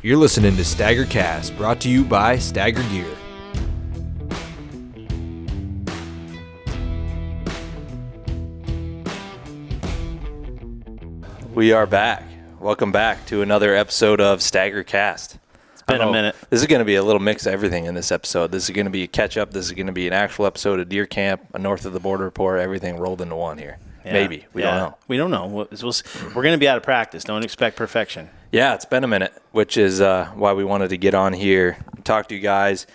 You're listening to STAGR Cast, brought to you by STAGR Gear. We are back. Welcome back to another episode of STAGR Cast. It's been a minute. This is going to be a little mix of everything in this episode. This is going to be a catch-up. This is going to be an actual episode of Deer Camp, a North of the Border report, everything rolled into one here. Yeah. Maybe. We don't know. We don't know. We're going to be out of practice. Don't expect perfection. Yeah, it's been a minute, which is why we wanted to get on here and talk to you guys.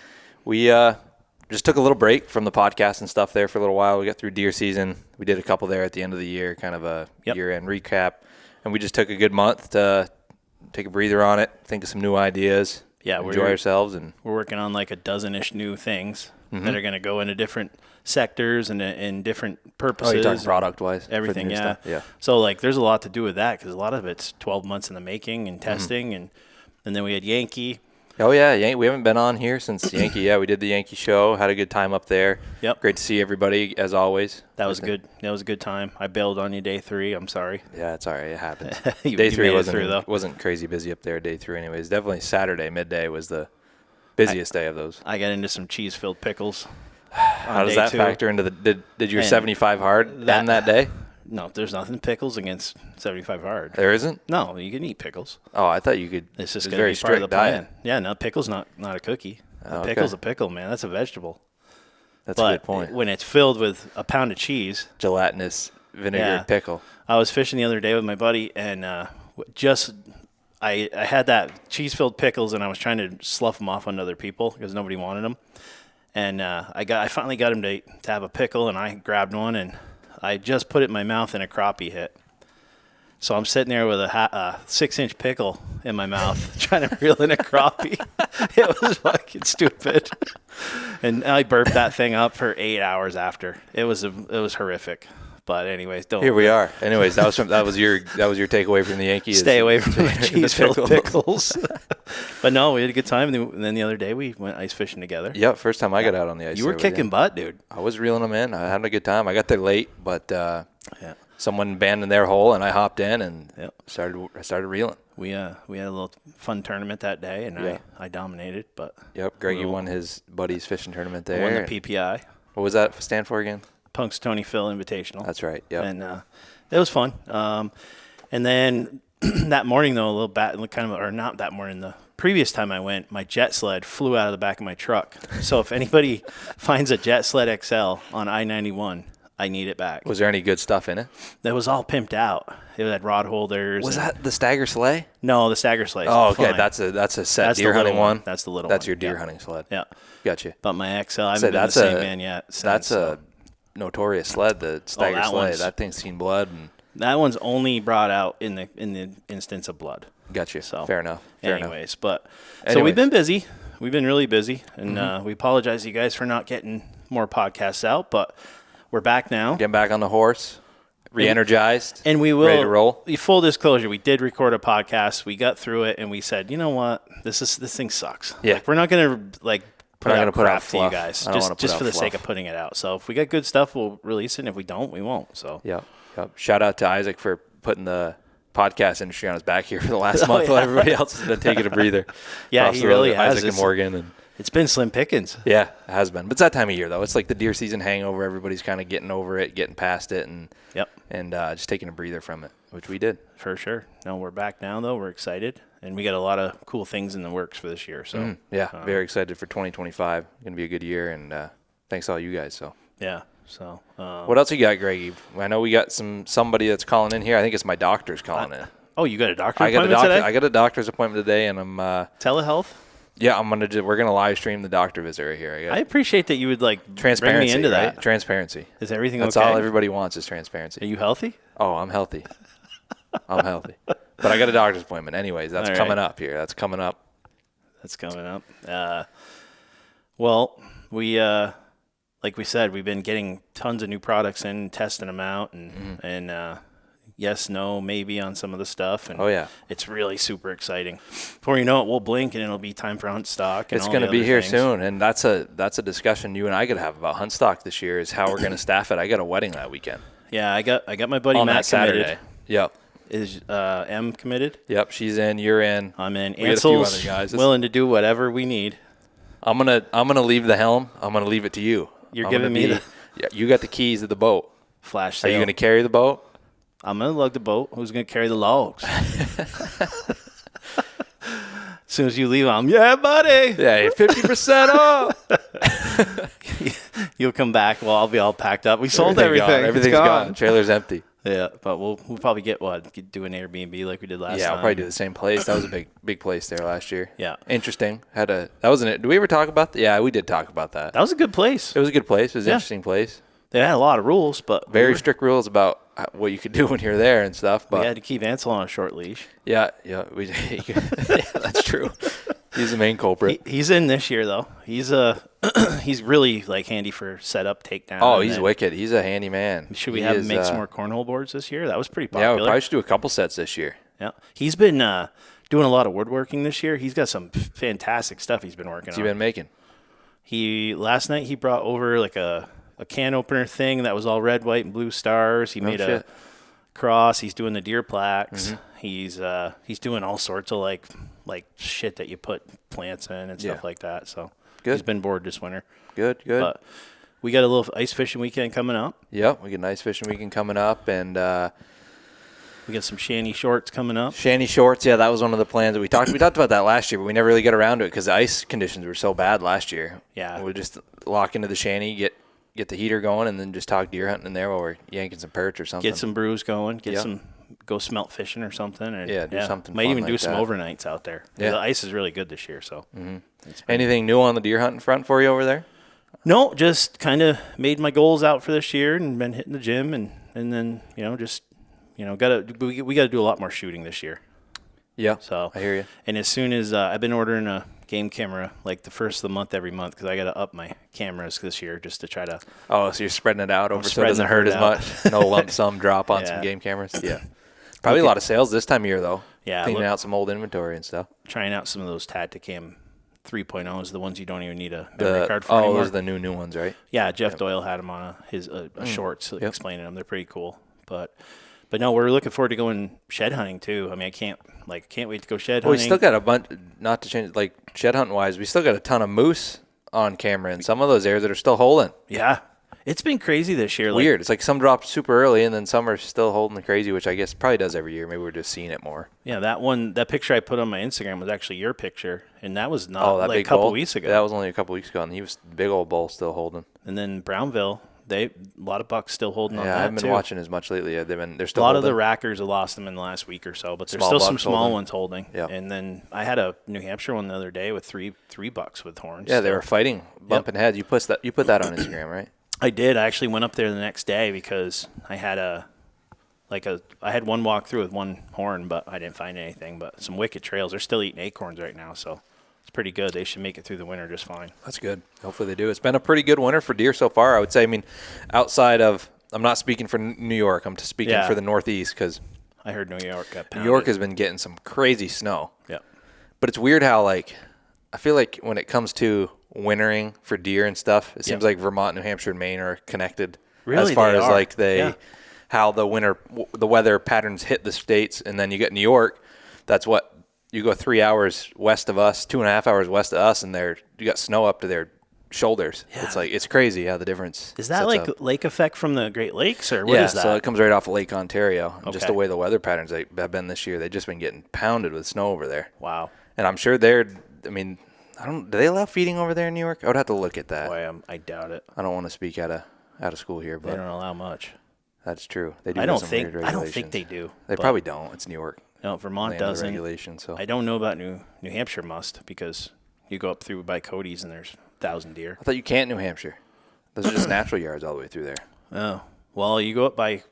We just took a little break from the podcast and stuff there for a little while. We got through deer season. We did a couple there at the end of the year, kind of a year-end recap. And we just took a good month to take a breather on it, think of some new ideas, enjoy ourselves. And we're working on like a dozen-ish new things that are going to go into different sectors and in different purposes. Oh, you're talking product-wise? Everything, yeah. Yeah. So, like, there's a lot to do with that because a lot of it's 12 months in the making and testing. And then we had Yankee. Oh, yeah. We haven't been on here since Yankee. Yeah, we did the Yankee show. Had a good time up there. Yep. Great to see everybody, as always. That was good. That was a good time. I bailed on you day 3. I'm sorry. Yeah, it's all right. It happens. Day 3 wasn't crazy busy up there. Day 3 anyways. Definitely Saturday, midday, was the busiest day of those. I got into some cheese-filled pickles. How does that factor into the – did your 75 hard end that day? No, there's nothing pickles against 75 hard. There isn't? No, you can eat pickles. Oh, I thought you could. It's just very be part of the strict diet. plan. Yeah, no, pickle's not a cookie. Oh, Pickle's a pickle, man. That's a vegetable. That's a good point. When it's filled with a pound of cheese. Gelatinous vinegar pickle. I was fishing the other day with my buddy, and I had that cheese-filled pickles, and I was trying to slough them off on other people because nobody wanted them. And I finally got him to have a pickle, and I grabbed one, and I just put it in my mouth, and a crappie hit. So I'm sitting there with a 6-inch pickle in my mouth, trying to reel in a crappie. It was fucking stupid. And I burped that thing up for 8 hours after. It was horrific. But anyways, Here we are. Anyways, that was your takeaway from the Yankees. Stay away from the cheese-filled pickles. But no, we had a good time. And then the other day we went ice fishing together. Yep, first time I got out on the ice. You were kicking butt, dude. I was reeling them in. I had a good time. I got there late, but someone abandoned their hole, and I hopped in and started reeling. We had a little fun tournament that day, and I dominated. But Greggy won his buddy's fishing tournament there. Won the PPI. What was that stand for again? Punk's Tony Phil Invitational. That's right. Yeah. And it was fun. And then that morning, though, not that morning, the previous time I went, my jet sled flew out of the back of my truck. So if anybody finds a jet sled XL on I-91, I need it back. Was there any good stuff in it? That was all pimped out. It had rod holders. Was that the STAGR sleigh? No, the STAGR sleigh. Oh, okay. That's a set deer hunting one. That's the little one. That's your deer hunting sled. Yeah. Gotcha. But my XL, I haven't been the same man yet. That's a notorious sled, the STAGR sleigh. That thing's seen blood. And that one's only brought out in the instance of blood. Gotcha. So fair enough. So we've been busy. We've been really busy, and we apologize to you guys for not getting more podcasts out, but we're back now. Getting back on the horse, re-energized, and we will ready to roll. Full disclosure: we did record a podcast. We got through it, and we said, you know what, this thing sucks. Yeah, we're not gonna put out crap to you guys, just for the sake of putting it out. So if we got good stuff, we'll release it. And if we don't, we won't. So Yep. Shout out to Isaac for putting the podcast industry on his back here for the last month while everybody else has been taking a breather. He really has. Isaac and Morgan. It's been slim pickings. Yeah, it has been. But it's that time of year, though. It's like the deer season hangover. Everybody's kind of getting over it, getting past it, and just taking a breather from it, which we did. For sure. No, we're back now, though. We're excited. And we got a lot of cool things in the works for this year. So very excited for 2025. Going to be a good year, and thanks to all you guys. So yeah. So what else you got, Greggy? I know we got somebody that's calling in here. I think it's my doctor's calling in. Oh, you got a doctor's appointment today? I got a doctor's appointment today, and I'm telehealth. Yeah, we're gonna live stream the doctor visit right here. I appreciate that you would transparency, bring me into right? that. Transparency. Is everything That's okay? all everybody wants is transparency. Are you healthy? Oh, I'm healthy. I'm healthy. But I got a doctor's appointment. Anyways, that's coming up here. That's coming up. Well, we like we said, we've been getting tons of new products in, testing them out, and yes, no, maybe on some of the stuff. And it's really super exciting. Before you know it, we'll blink and it'll be time for hunt stock. And it's going to be here soon, and that's a discussion you and I could have about hunt stock this year. Is how we're going to staff it. I got a wedding that weekend. Yeah, I got my buddy on Matt that Saturday. committed. Yep. Is M committed? Yep, she's in. You're in. I'm in. We got a few Ansel's other guys. willing to do whatever we need. I'm gonna leave the helm. I'm gonna leave it to you. You're giving me the Yeah, you got the keys to the boat. flash Are sale. you gonna carry the boat? I'm going to lug the boat. Who's going to carry the logs? As soon as you leave, I'm, yeah, buddy. Yeah, 50% off. You'll come back. Well, I'll be all packed up. We sold Everything everything. gone. Everything's gone. Trailer's empty. Yeah, but we'll probably do an Airbnb like we did last time. Yeah, we'll probably do the same place. That was a big place there last year. Yeah. Interesting. That wasn't it. Did we ever talk about that? Yeah, we did talk about that. That was a good place. It was a good place. It was an Yeah. interesting place. They had a lot of rules, but Very strict rules about what you could do when you're there and stuff. But we had to keep Ansel on a short leash. yeah, that's true. He's the main culprit. He's in this year though. He's he's really like handy for setup, takedown. Oh, he's wicked. He's a handy man. Should we have him make some more cornhole boards this year? That was pretty Yeah, popular. we probably should do a couple sets this year. Yeah, he's been doing a lot of woodworking this year. He's got some fantastic stuff he's been working What's on. he been making? Last night he brought over like a can opener thing that was all red, white, and blue stars. He made a cross. He's doing the deer plaques. Mm-hmm. He's doing all sorts of like shit that you put plants in and stuff like that. So good. He's been bored this winter. Good. But we got a little ice fishing weekend coming up. Yep, we got an ice fishing weekend coming up, and we got some shanty shorts coming up. Shanty shorts, yeah, that was one of the plans that we talked about that last year, but we never really got around to it because the ice conditions were so bad last year. Yeah, we just lock into the shanty, get the heater going, and then just talk deer hunting in there while we're yanking some perch or something. Get some brews going. Go smelt fishing or something. And do something. Might fun even like do some that. overnights out there. Yeah. The ice is really good this year. So, Anything new on the deer hunting front for you over there? No, just kind of made my goals out for this year and been hitting the gym and then we got to do a lot more shooting this year. Yeah, So I hear you. And as soon as I've been ordering a game camera like the first of the month every month because I got to up my cameras this year just to try to. Oh, so you're spreading it out over so it doesn't hurt as much. No lump sum drop on some game cameras. Yeah, probably a lot of sales this time of year though. Yeah, cleaning out some old inventory and stuff. Trying out some of those Tacticam 3.0s, the ones you don't even need a memory card for anymore. Those are the new ones, right? Yeah, Jeff Doyle had them on his shorts explaining them. They're pretty cool. But no, we're looking forward to going shed hunting too. I mean, I can't wait to go shed hunting. We still got a bunch, not to change, like shed hunting wise, we still got a ton of moose on camera in some of those areas that are still holding. Yeah. It's been crazy this year. Weird. It's like some dropped super early and then some are still holding the crazy, which I guess probably does every year. Maybe we're just seeing it more. Yeah, that picture I put on my Instagram was actually your picture, and that was not like a couple weeks ago. That was only a couple weeks ago, and he was big old bull still holding. And then Brownville, a lot of bucks still holding on that too. I haven't been watching as much lately. They're still a lot holding. of the rackers have lost them in the last week or so, but there's Small still some bucks small holding. ones holding. Yeah. And then I had a New Hampshire one the other day with three bucks with horns. Yeah, they were fighting, bumping heads. You put that on Instagram, right? I did. I actually went up there the next day because I had I had one walk through with one horn, but I didn't find anything. But some wicked trails. They're still eating acorns right now, so it's pretty good. They should make it through the winter just fine. That's good. Hopefully they do. It's been a pretty good winter for deer so far, I would say. I mean, outside of, I'm not speaking for New York. I'm just speaking for the Northeast because I heard New York got pounded. New York has been getting some crazy snow. Yeah. But it's weird how, I feel like when it comes to wintering for deer and stuff, it seems like Vermont, New Hampshire, and Maine are connected. Really, as far they as are. how the weather patterns hit the states, and then you get New York. That's what you go 3 hours west of us, 2.5 hours west of us, and you got snow up to their shoulders. Yeah. It's crazy how the difference. Is that like lake effect from the Great Lakes, or what is that? So it comes right off of Lake Ontario. And just the way the weather patterns have been this year, they've just been getting pounded with snow over there. Wow. And I'm sure do they allow feeding over there in New York? I would have to look at that. Boy, I doubt it. I don't want to speak out of school here, but They don't allow much. that's true. They do. I have don't some think. weird I don't regulations. think they do. They probably don't. It's New York. No, Vermont Land of doesn't. regulation. So I don't know about New Hampshire must because you go up through by Cody's and there's 1,000 deer. I thought you can't New Hampshire. Those are just natural yards all the way through there. Oh, well, you go up by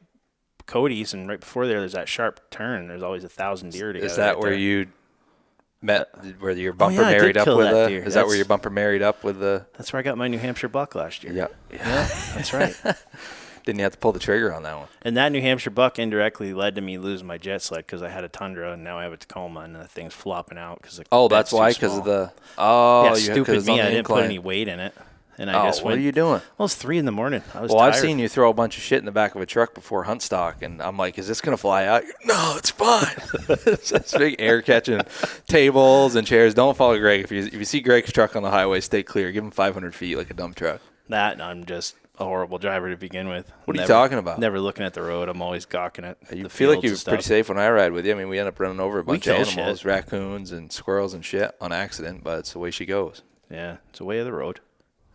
Cody's and right before there's that sharp turn. There's always 1,000 deer together. Is that right where there. you met? Where your bumper I did married up kill with that the? deer. Is that where your bumper married up with the? That's where I got my New Hampshire buck last year. Yeah. Yeah, that's right. Didn't you have to pull the trigger on that one? And that New Hampshire buck indirectly led to me losing my jet sled because I had a Tundra and now I have a Tacoma and the thing's flopping out because that's why, because of the. stupid me. I didn't put any weight in it, And I just what are you doing? Well, it's 3 a.m. I was Well, tired. I've seen you throw a bunch of shit in the back of a truck before hunt stock, and I'm like, is this going to fly out? No, it's fine. It's this big air catching tables and chairs. Don't follow Greg. If you see Greg's truck on the highway, stay clear. Give him 500 feet like a dump truck. I'm just a horrible driver to begin with. What are you talking about? Never looking at the road. I'm always gawking at You feel like you're pretty safe when I ride with you. I mean, we end up running over a bunch of animals, raccoons and squirrels and shit on accident, but it's the way she goes. Yeah, it's the way of the road.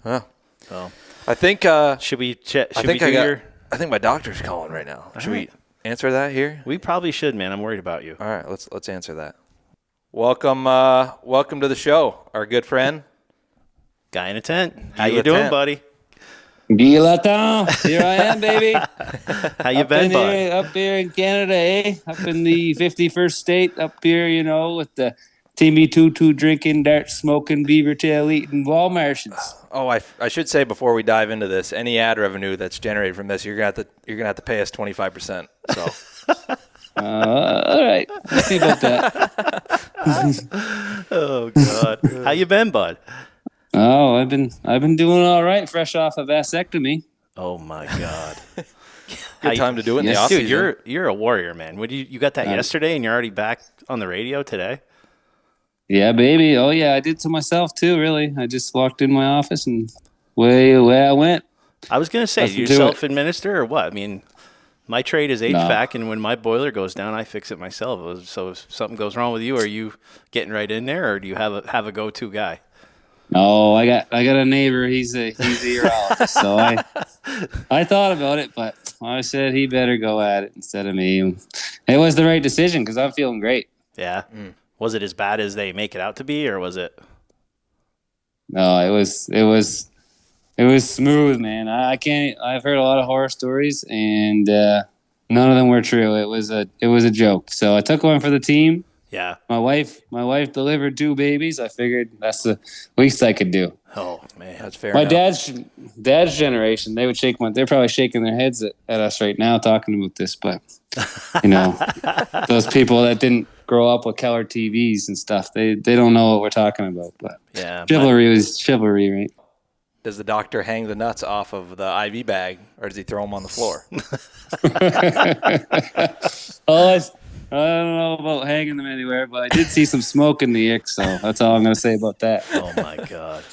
Huh. So I think should we I think my doctor's calling right now. Should we answer that here? We probably should, man. I'm worried about you. All right, let's answer that. Welcome to the show, our good friend, Guy in a tent. How you doing, buddy? Guy Latin. Here I am, baby. How you been, bud? Up here in Canada, eh? Up in the 51st state, up here, with the Timmy Tutu drinking, dart smoking, beaver tail eating wall Martians. Oh, I should say before we dive into this, any ad revenue that's generated from this, you're gonna have to pay us 25%. So. All right, let's see about that. Oh God, how you been, bud? Oh, I've been doing all right, fresh off a vasectomy. Oh my God. Good time to do it in the Yes, off season. Dude, you're a warrior, man. You got that yesterday, and you're already back on the radio today? Yeah, baby. Oh yeah, I did to myself too. Really, I just walked in my office and away I went. I was gonna say, do you self-administer or what? I mean, my trade is HVAC, and when my boiler goes down, I fix it myself. So if something goes wrong with you, are you getting right in there, or do you have a go-to guy? No, I got a neighbor. He's a urologist, so I thought about it, but I said he better go at it instead of me. It was the right decision because I'm feeling great. Yeah. Was it as bad as they make it out to be, or was it? No, it was smooth, man. I've heard a lot of horror stories, and none of them were true. It was a joke. So I took one for the team. Yeah. My wife delivered 2 babies. I figured that's the least I could do. Oh man, that's fair. My dad's generation, they're probably shaking their heads at us right now talking about this, but those people that didn't grow up with color TVs and stuff, they don't know what we're talking about. But yeah, chivalry was chivalry, right? Does the doctor hang the nuts off of the IV bag, or does he throw them on the floor? I don't know about hanging them anywhere, but I did see some smoke in the ick, so that's all I'm going to say about that. Oh my God.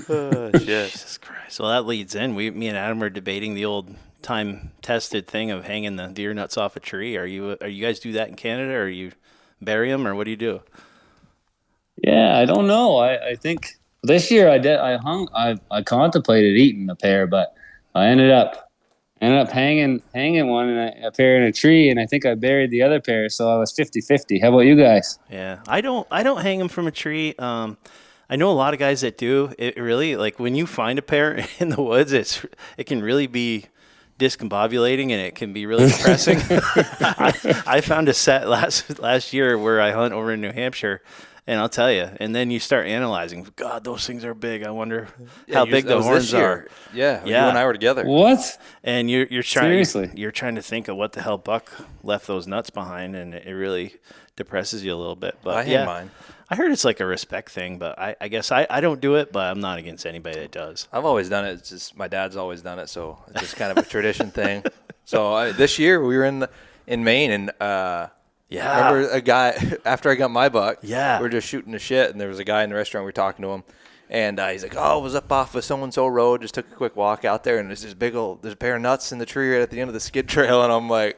Oh, shit. Jesus Christ. Well, that leads in. Me and Adam are debating the old time-tested thing of hanging the deer nuts off a tree. Are you guys do that in Canada, or you bury them, or what do you do? Yeah, I don't know. I think this year I contemplated eating a pair, but I ended up hanging one in a pair in a tree, and I think I buried the other pair, so I was 50-50. How about you guys? Yeah, I don't hang them from a tree. I know a lot of guys that do. It really, like, when you find a pair in the woods, it can really be discombobulating, and it can be really depressing. I found a set last year where I hunt over in New Hampshire. And I'll tell you, and then you start analyzing. God, those things are big. I wonder how big the horns are. Yeah, you and I were together. What? And you're trying. Seriously? You're trying to think of what the hell buck left those nuts behind, and it really depresses you a little bit. But I hang mine. I heard it's like a respect thing, but I guess I don't do it, but I'm not against anybody that does. I've always done it. It's just my dad's always done it, so it's just kind of a tradition thing. So this year we were in Maine, and. Yeah. I remember a guy, after I got my buck, we were just shooting the shit, and there was a guy in the restaurant, we were talking to him, and he's like, I was up off of so-and-so road, just took a quick walk out there, and there's a pair of nuts in the tree right at the end of the skid trail, and I'm like,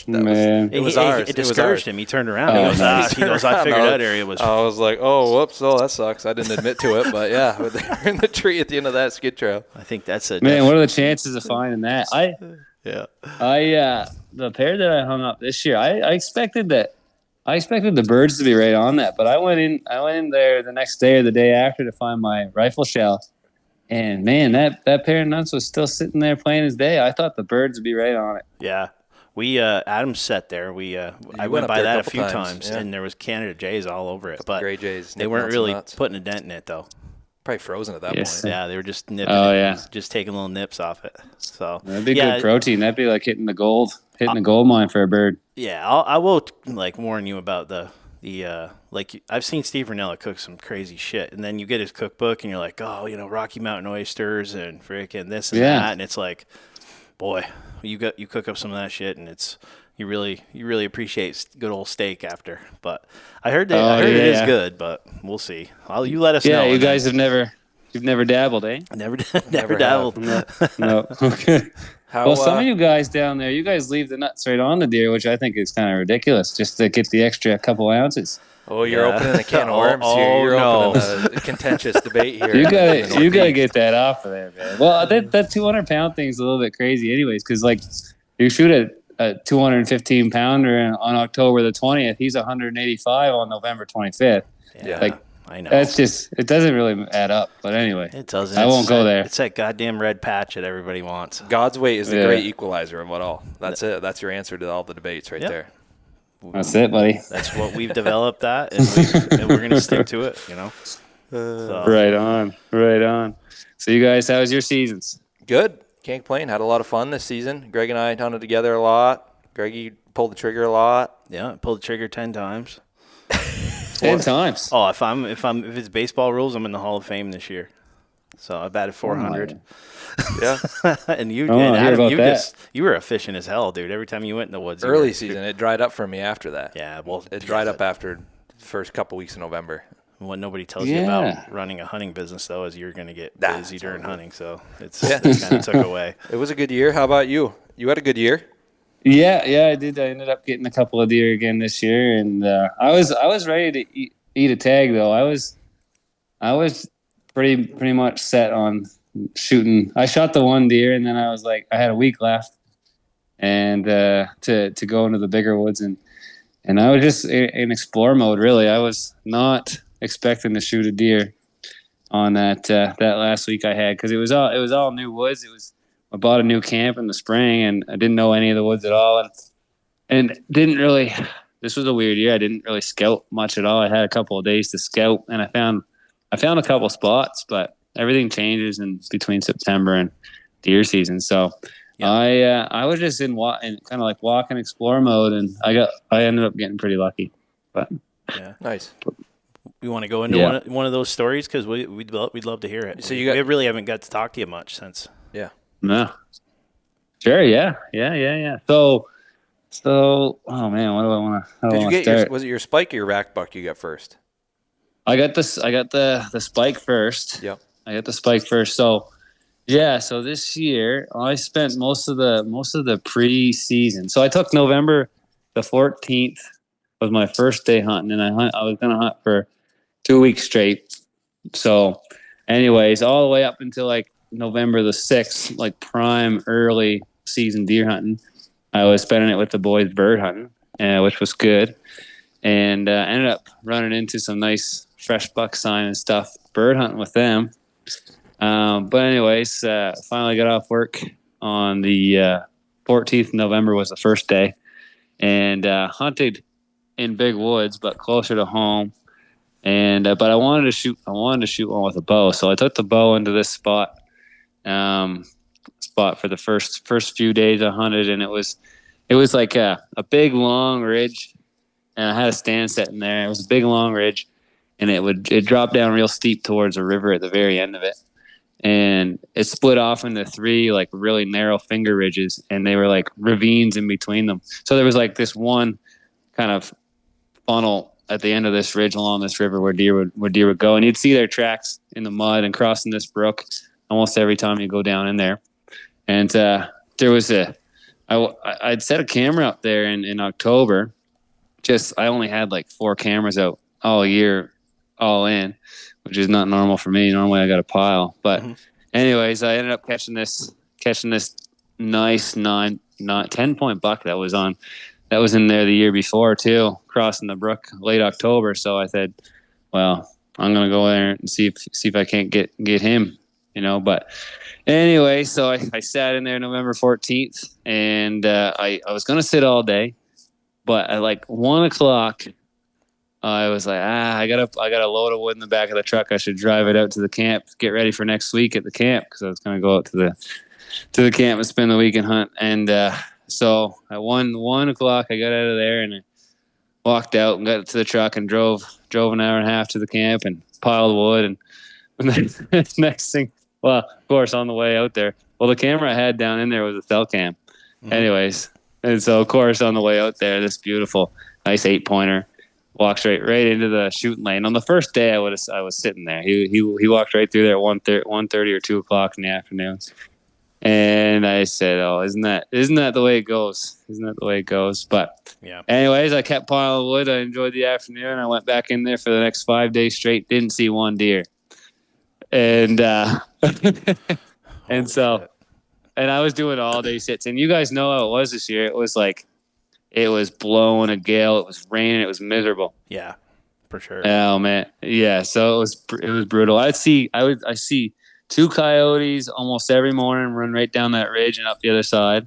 man. It was ours. It discouraged him. He turned around. He goes, I figured that area was... I was like, whoops, that sucks. I didn't admit to it, but yeah, they're in the tree at the end of that skid trail. I think that's a... Man, what are the chances of finding that? Yeah. The pair that I hung up this year, I expected the birds to be right on that, but I went in there the next day or the day after to find my rifle shell, and man, that pair of nuts was still sitting there plain as day. I thought the birds would be right on it. Yeah, we Adam's set there. I went by that a few times, and there was Canada jays all over it, but gray jays. They weren't really putting a dent in it though. Probably frozen at that point. Yeah, they were just nipping it, just taking little nips off it. So that'd be good protein. That'd be like hitting the gold mine for a bird. Yeah, I will warn you about the like I've seen Steve Ranella cook some crazy shit, and then you get his cookbook and you're like, oh, Rocky Mountain oysters and freaking this and that, and it's like, boy, you cook up some of that shit, and it's you really appreciate good old steak after. But I heard it is good, but we'll see. You let us know. Yeah, you guys you've never dabbled, eh? Never dabbled. No. Okay. Well, some of you guys down there, you guys leave the nuts right on the deer, which I think is kind of ridiculous, just to get the extra couple ounces. Oh, you're opening a can of worms here. You're opening a contentious debate here. You gotta get that off of there, man. Well, that 200-pound thing's a little bit crazy, anyways, because like you shoot a 215-pounder on October the 20th, he's 185 on November 25th. Yeah. Like, I know. That's it doesn't really add up. But anyway, it doesn't. I won't go there. It's that goddamn red patch that everybody wants. God's weight is the great equalizer of it all. That's it. That's your answer to all the debates right there. That's it, buddy. That's what we've developed and we're going to stick to it, So. Right on. So you guys, how was your seasons? Good. Can't complain. Had a lot of fun this season. Greg and I hunted together a lot. Greggy pulled the trigger a lot. Yeah, pulled the trigger 10 times. 10 times. Oh, if it's baseball rules, I'm in the Hall of Fame this year. So I batted 400. Yeah. And Adam, you were efficient as hell, dude. Every time you went in the woods. Early season, it dried up for me after that. Yeah, well, it dried up after the first couple weeks of November. What nobody tells you about running a hunting business, though, is you're going to get busy during hunting. So it kind of took away. It was a good year. How about you? You had a good year? Yeah, I did. I ended up getting a couple of deer again this year, and I was ready to eat a tag though. I was pretty much set on shooting. I shot the one deer, and then I was like, I had a week left, and to go into the bigger woods, and I was just in explore mode. Really, I was not expecting to shoot a deer on that last week I had, because it was all new woods. I bought a new camp in the spring, and I didn't know any of the woods at all, and didn't really. This was a weird year. I didn't really scout much at all. I had a couple of days to scout, and I found a couple spots, but everything changes in between September and deer season. So I was just in kind of like walk and explore mode, and I ended up getting pretty lucky. But yeah, nice. We want to go into one of those stories, because we'd love to hear it. So we really haven't got to talk to you much since. Yeah. No. Sure. Yeah. So, oh man, what do I want to? Did you get was it your spike or your rack buck you got first? I got the spike first. Yep. I got the spike first. So, yeah. So this year I spent most of the pre-season. So I took November the 14th was my first day hunting, and I was going to hunt for 2 weeks straight. So, anyways, all the way up until like November the 6th, like prime early season deer hunting, I was spending it with the boys bird hunting, which was good, and ended up running into some nice fresh buck sign and stuff bird hunting with them. But anyways, finally got off work on the 14th of November was the first day, and hunted in big woods but closer to home. And but I wanted to shoot one with a bow, so I took the bow into this spot for the first few days I hunted, and it was like a big long ridge, and I had a stand set in there. It was a big long ridge, and it dropped down real steep towards a river at the very end of it, and it split off into 3 like really narrow finger ridges, and they were like ravines in between them. So there was like this one kind of funnel at the end of this ridge along this river where deer would go, and you'd see their tracks in the mud and crossing this brook almost every time you go down in there. And there was I'd set a camera up there in October. I only had like 4 cameras out all year, all in, which is not normal for me. Normally I got a pile. But anyways, I ended up catching this nice 10-point buck that was in there the year before too, crossing the brook late October. So I said, well, I'm gonna go there and see if I can't get him, But anyway, so I sat in there November 14th, and I was gonna sit all day, but at like 1 o'clock, I was like, I got a load of wood in the back of the truck. I should drive it out to the camp, get ready for next week at the camp, because I was gonna go out to the camp and spend the week and hunt. And so at 1 o'clock, I got out of there, and walked out and got to the truck and drove an hour and a half to the camp and piled wood. And then next thing, well, of course, on the way out there, the camera I had down in there was a cell cam. Anyways, and so of course on the way out there, this beautiful, nice 8-pointer walks right into the shooting lane. On the first day, I was sitting there. He walked right through there at 1:30 or 2 o'clock in the afternoon. And I said, "Oh, isn't that the way it goes? Isn't that the way it goes?" But yeah. Anyways, I kept piling wood. I enjoyed the afternoon. I went back in there for the next 5 days straight. Didn't see one deer, and and so, and I was doing all day sits. And you guys know how it was this year. It was like, it was blowing a gale. It was raining. It was miserable. Yeah, for sure. Oh man, yeah. So it was brutal. I see 2 coyotes almost every morning run right down that ridge and up the other side.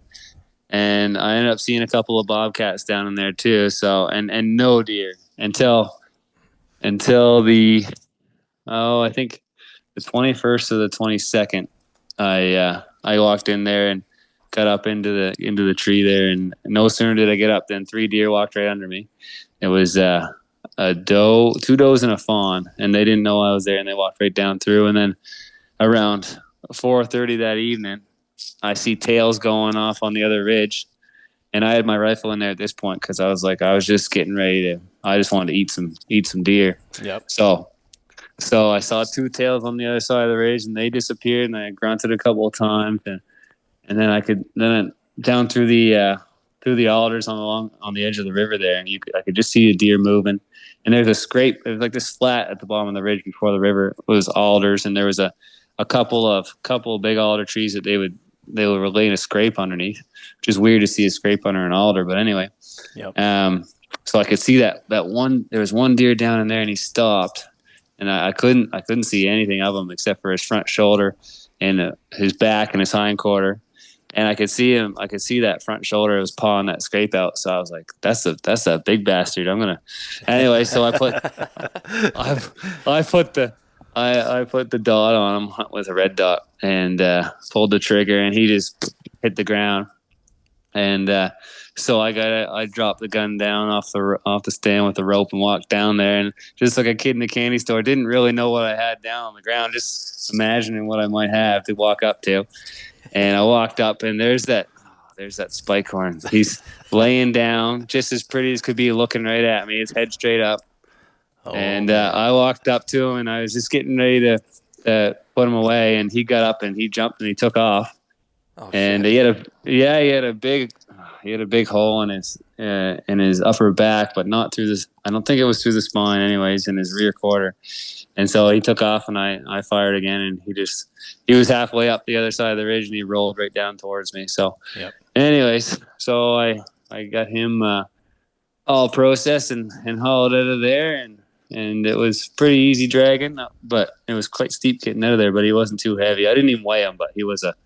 And I ended up seeing a couple of bobcats down in there too. So, and no deer until the, I think the 21st or the 22nd, I walked in there and got up into the tree there. And no sooner did I get up than 3 deer walked right under me. It was, a doe, 2 does and a fawn, and they didn't know I was there, and they walked right down through. And then around 4:30 that evening, I see tails going off on the other ridge, and I had my rifle in there at this point because I was just getting ready to. I just wanted to eat some deer. Yep. So I saw 2 tails on the other side of the ridge, and they disappeared. And I grunted a couple of times, and then down through the alders on the edge of the river there, and I could just see a deer moving. And there's a scrape. It was like this flat at the bottom of the ridge before the river. It was alders, and there was a couple of big alder trees that they were laying a scrape underneath, which is weird to see a scrape under an alder. But anyway, yep. So I could see that one. There was one deer down in there, and he stopped, and I couldn't see anything of him except for his front shoulder and his back and his hind quarter. And I could see him. I could see that front shoulder was pawing that scrape out. So I was like, "That's a big bastard." I'm gonna. Anyway, so I put the dot on him with a red dot and pulled the trigger, and he just hit the ground. And so I dropped the gun down off the stand with the rope and walked down there, and just like a kid in a candy store, didn't really know what I had down on the ground, just imagining what I might have to walk up to. And I walked up, and there's that spike horn. He's laying down, just as pretty as could be, looking right at me, his head straight up. And I walked up to him, and I was just getting ready to put him away, and he got up and he jumped and he took off. Oh, and he had a big hole in his upper back, but not through this. I don't think it was through the spine, anyways, in his rear quarter. And so he took off, and I fired again, and he was halfway up the other side of the ridge, and he rolled right down towards me. So, anyways, so I got him all processed and hauled out of there, and it was pretty easy dragging, but it was quite steep getting out of there. But he wasn't too heavy. I didn't even weigh him, but he was about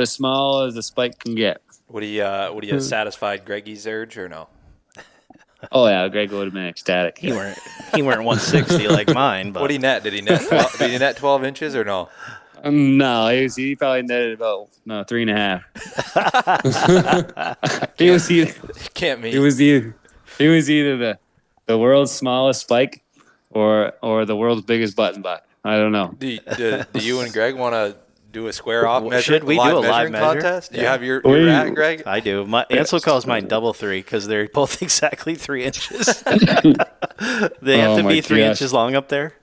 as small as a spike can get. Would he have satisfied Greggy's urge or no? Oh yeah, Greg would have been ecstatic. He weren't 160 like mine. But what did he net? Did he net 12 inches or no? No, he probably netted about 3.5. He was either can't mean. He was either the world's smallest spike or the world's biggest button buck. I don't know. Do you and Greg want to do a square off measure? Should we do a live measure contest? Do you have your rack, Greg? I do. Ansel calls mine double 3 because they're both exactly 3 inches. They have to be 3 inches long up there.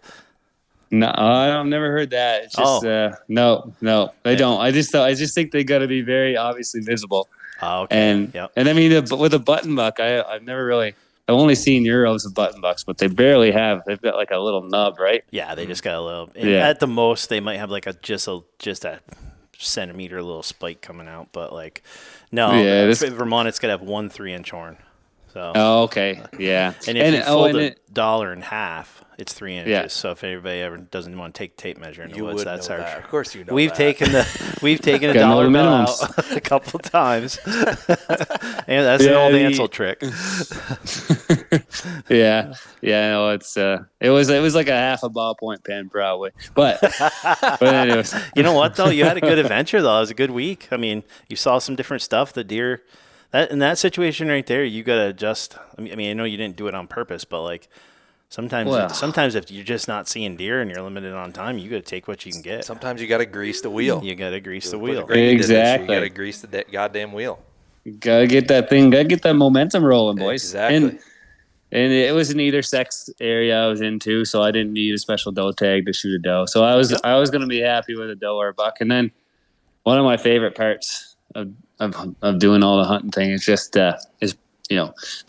No, I've never heard that. It's just no, they don't. I just think they got to be very obviously visible. Oh, okay. And I mean, with a button buck, I've only seen Euros of button bucks, but they barely have. They've got like a little nub, right? Yeah, they just got a little. At the most, they might have like just a centimeter little spike coming out, but like no. Yeah, Vermont, it's got to have 1 3-inch horn. So. Oh, okay. Yeah. And if you fold a dollar in half, it's 3 inches. Yeah. So if anybody ever doesn't want to take tape measure in the woods, that's our. Of course you know. We've taken a dollar bill out a couple times, and that's an old Ansel trick. Yeah. No, it was like a half a ballpoint pen probably, but anyways. You know what though? You had a good adventure though. It was a good week. I mean, you saw some different stuff. The deer That in that situation right there, you gotta adjust. I mean, I know you didn't do it on purpose, but like sometimes if you're just not seeing deer and you're limited on time, you gotta take what you can get. Sometimes you got to grease the wheel. You gotta grease the wheel. Exactly. You got to grease the goddamn wheel. Gotta get that momentum rolling, boys. Exactly. And it was in either sex area I was into, so I didn't need a special doe tag to shoot a doe. So I was going to be happy with a doe or a buck. And then one of my favorite parts of doing all the hunting thing is just the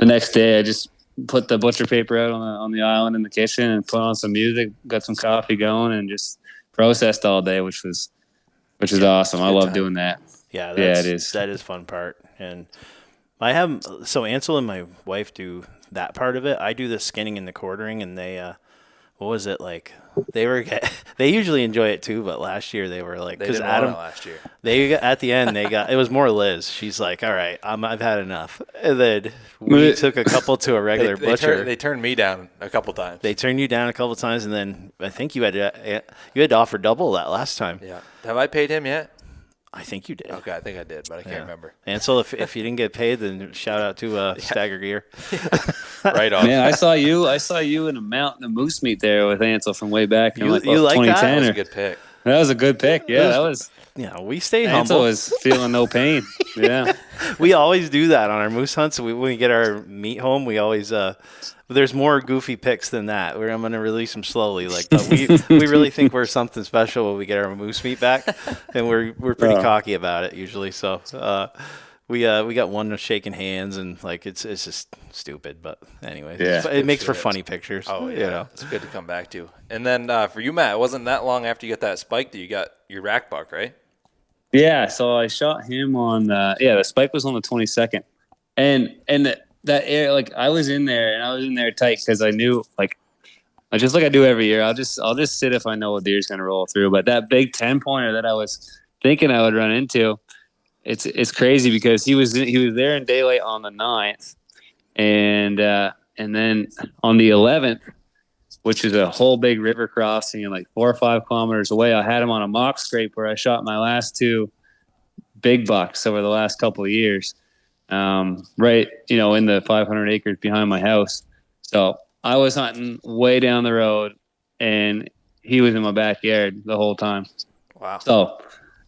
next day I just put the butcher paper out on the island in the kitchen and put on some music, got some coffee going, and just processed all day, which is awesome. I love doing that. Yeah, it is. That is fun part. And Ansel and my wife do that part of it. I do the skinning and the quartering, and they what was it like? They usually enjoy it too, but last year they were like, because Adam last year at the end it was more Liz. She's like, all right, I've had enough, and then we took a couple to a regular butcher. They turned me down a couple times. They turned you down a couple times, and then I think you had to offer double that last time. Yeah, have I paid him yet? I think you did. Okay, I think I did, but I can't remember. Ansel, if you didn't get paid, then shout out to STAGR Gear. Right on. Man, I saw you in a mountain of moose meat there with Ansel from way back in you like 2010. that? That was a good pick. That was a good pick. Yeah, that was. Yeah, we stay Ansel humble. was feeling no pain. Yeah, we always do that on our moose hunts. When we get our meat home, we always there's more goofy picks than that. I'm going to release them slowly. But we really think we're something special when we get our moose meat back, and we're pretty cocky about it usually. So we got one shaking hands, and like it's just stupid. But anyway, it makes for funny pictures. Oh yeah, it's good to come back to. And then for you, Matt, it wasn't that long after you got that spike that you got your rack buck, right? Yeah, so I shot him on the spike was on the 22nd, and that area, like I was in there tight because I knew like I do every year. I'll just sit if I know a deer's gonna roll through. But that big 10-pointer that I was thinking I would run into, it's crazy because he was there in daylight on the 9th, and then on the 11th, which is a whole big river crossing and like 4 or 5 kilometers away, I had him on a mock scrape where I shot my last 2 big bucks over the last couple of years. Right, in the 500 acres behind my house. So I was hunting way down the road, and he was in my backyard the whole time. Wow. So,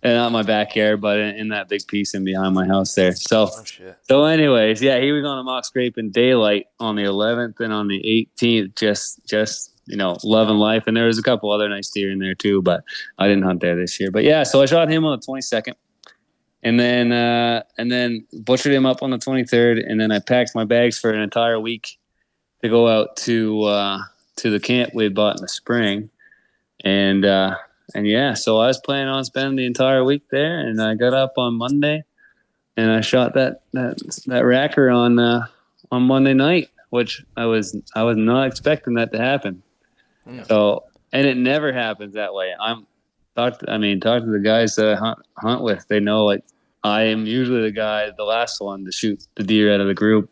and not my backyard, but in that big piece in behind my house there. So anyways, yeah, he was on a mock scrape in daylight on the 11th and on the 18th, just loving life. And there was a couple other nice deer in there too, but I didn't hunt there this year. But yeah, so I shot him on the 22nd. And then butchered him up on the 23rd, and then I packed my bags for an entire week to go out to the camp we had bought in the spring, and yeah, so I was planning on spending the entire week there, and I got up on Monday, and I shot that racker on Monday night, which I was not expecting that to happen. Yeah. So, and it never happens that way. Talk to the guys that I hunt with. They know, like, I am usually the last one to shoot the deer out of the group,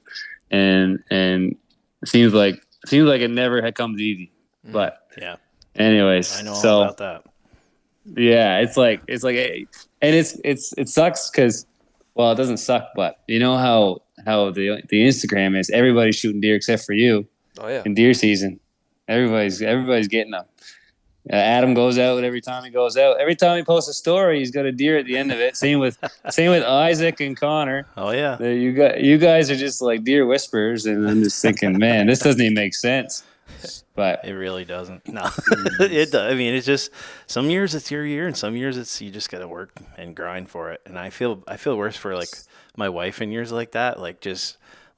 and it seems like it never comes easy. But yeah. Anyways, I know all about that. Yeah, it's like, and it sucks because, well, it doesn't suck, but you know how the Instagram is. Everybody's shooting deer except for you. Oh yeah. In deer season, everybody's getting them. Adam goes out every time he goes out. Every time he posts a story, he's got a deer at the end of it. Same with Isaac and Connor. Oh yeah, you guys are just like deer whisperers, and I'm just thinking, man, this doesn't even make sense. But it really doesn't. No, it does. I mean, it's just some years it's your year, and some years it's you just got to work and grind for it. And I feel worse for like my wife in years like that. Like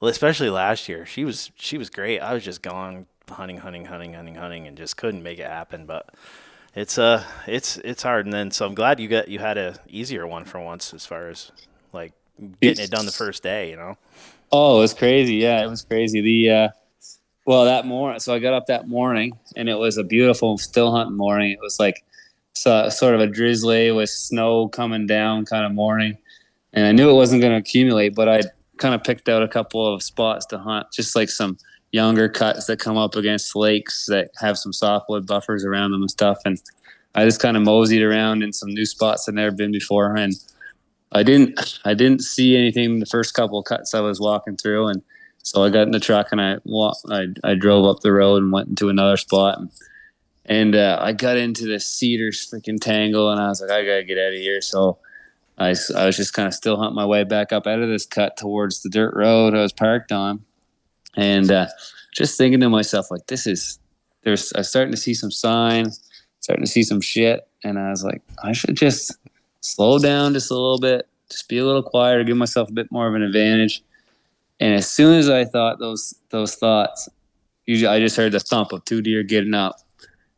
especially last year, she was great. I was just gone. Hunting, and just couldn't make it happen. But it's hard. And then so I'm glad you had a easier one for once as far as like getting it done the first day. Oh, it was crazy. Yeah, it was crazy. That morning. So I got up that morning, and it was a beautiful still hunting morning. It was like sort of a drizzly with snow coming down kind of morning, and I knew it wasn't going to accumulate, but I kind of picked out a couple of spots to hunt, just like some younger cuts that come up against lakes that have some softwood buffers around them and stuff. And I just kind of moseyed around in some new spots I've never been before. And I didn't see anything in the first couple of cuts I was walking through, and so I got in the truck and I drove up the road and went into another spot, and I got into this cedar freaking tangle, and I was like, I gotta get out of here. So I was just kind of still hunting my way back up out of this cut towards the dirt road I was parked on, and just thinking to myself, like, I was starting to see some sign, starting to see some shit, and I was like, I should just slow down just a little bit, just be a little quieter, give myself a bit more of an advantage. And as soon as I thought those thoughts, usually I just heard the thump of two deer getting up.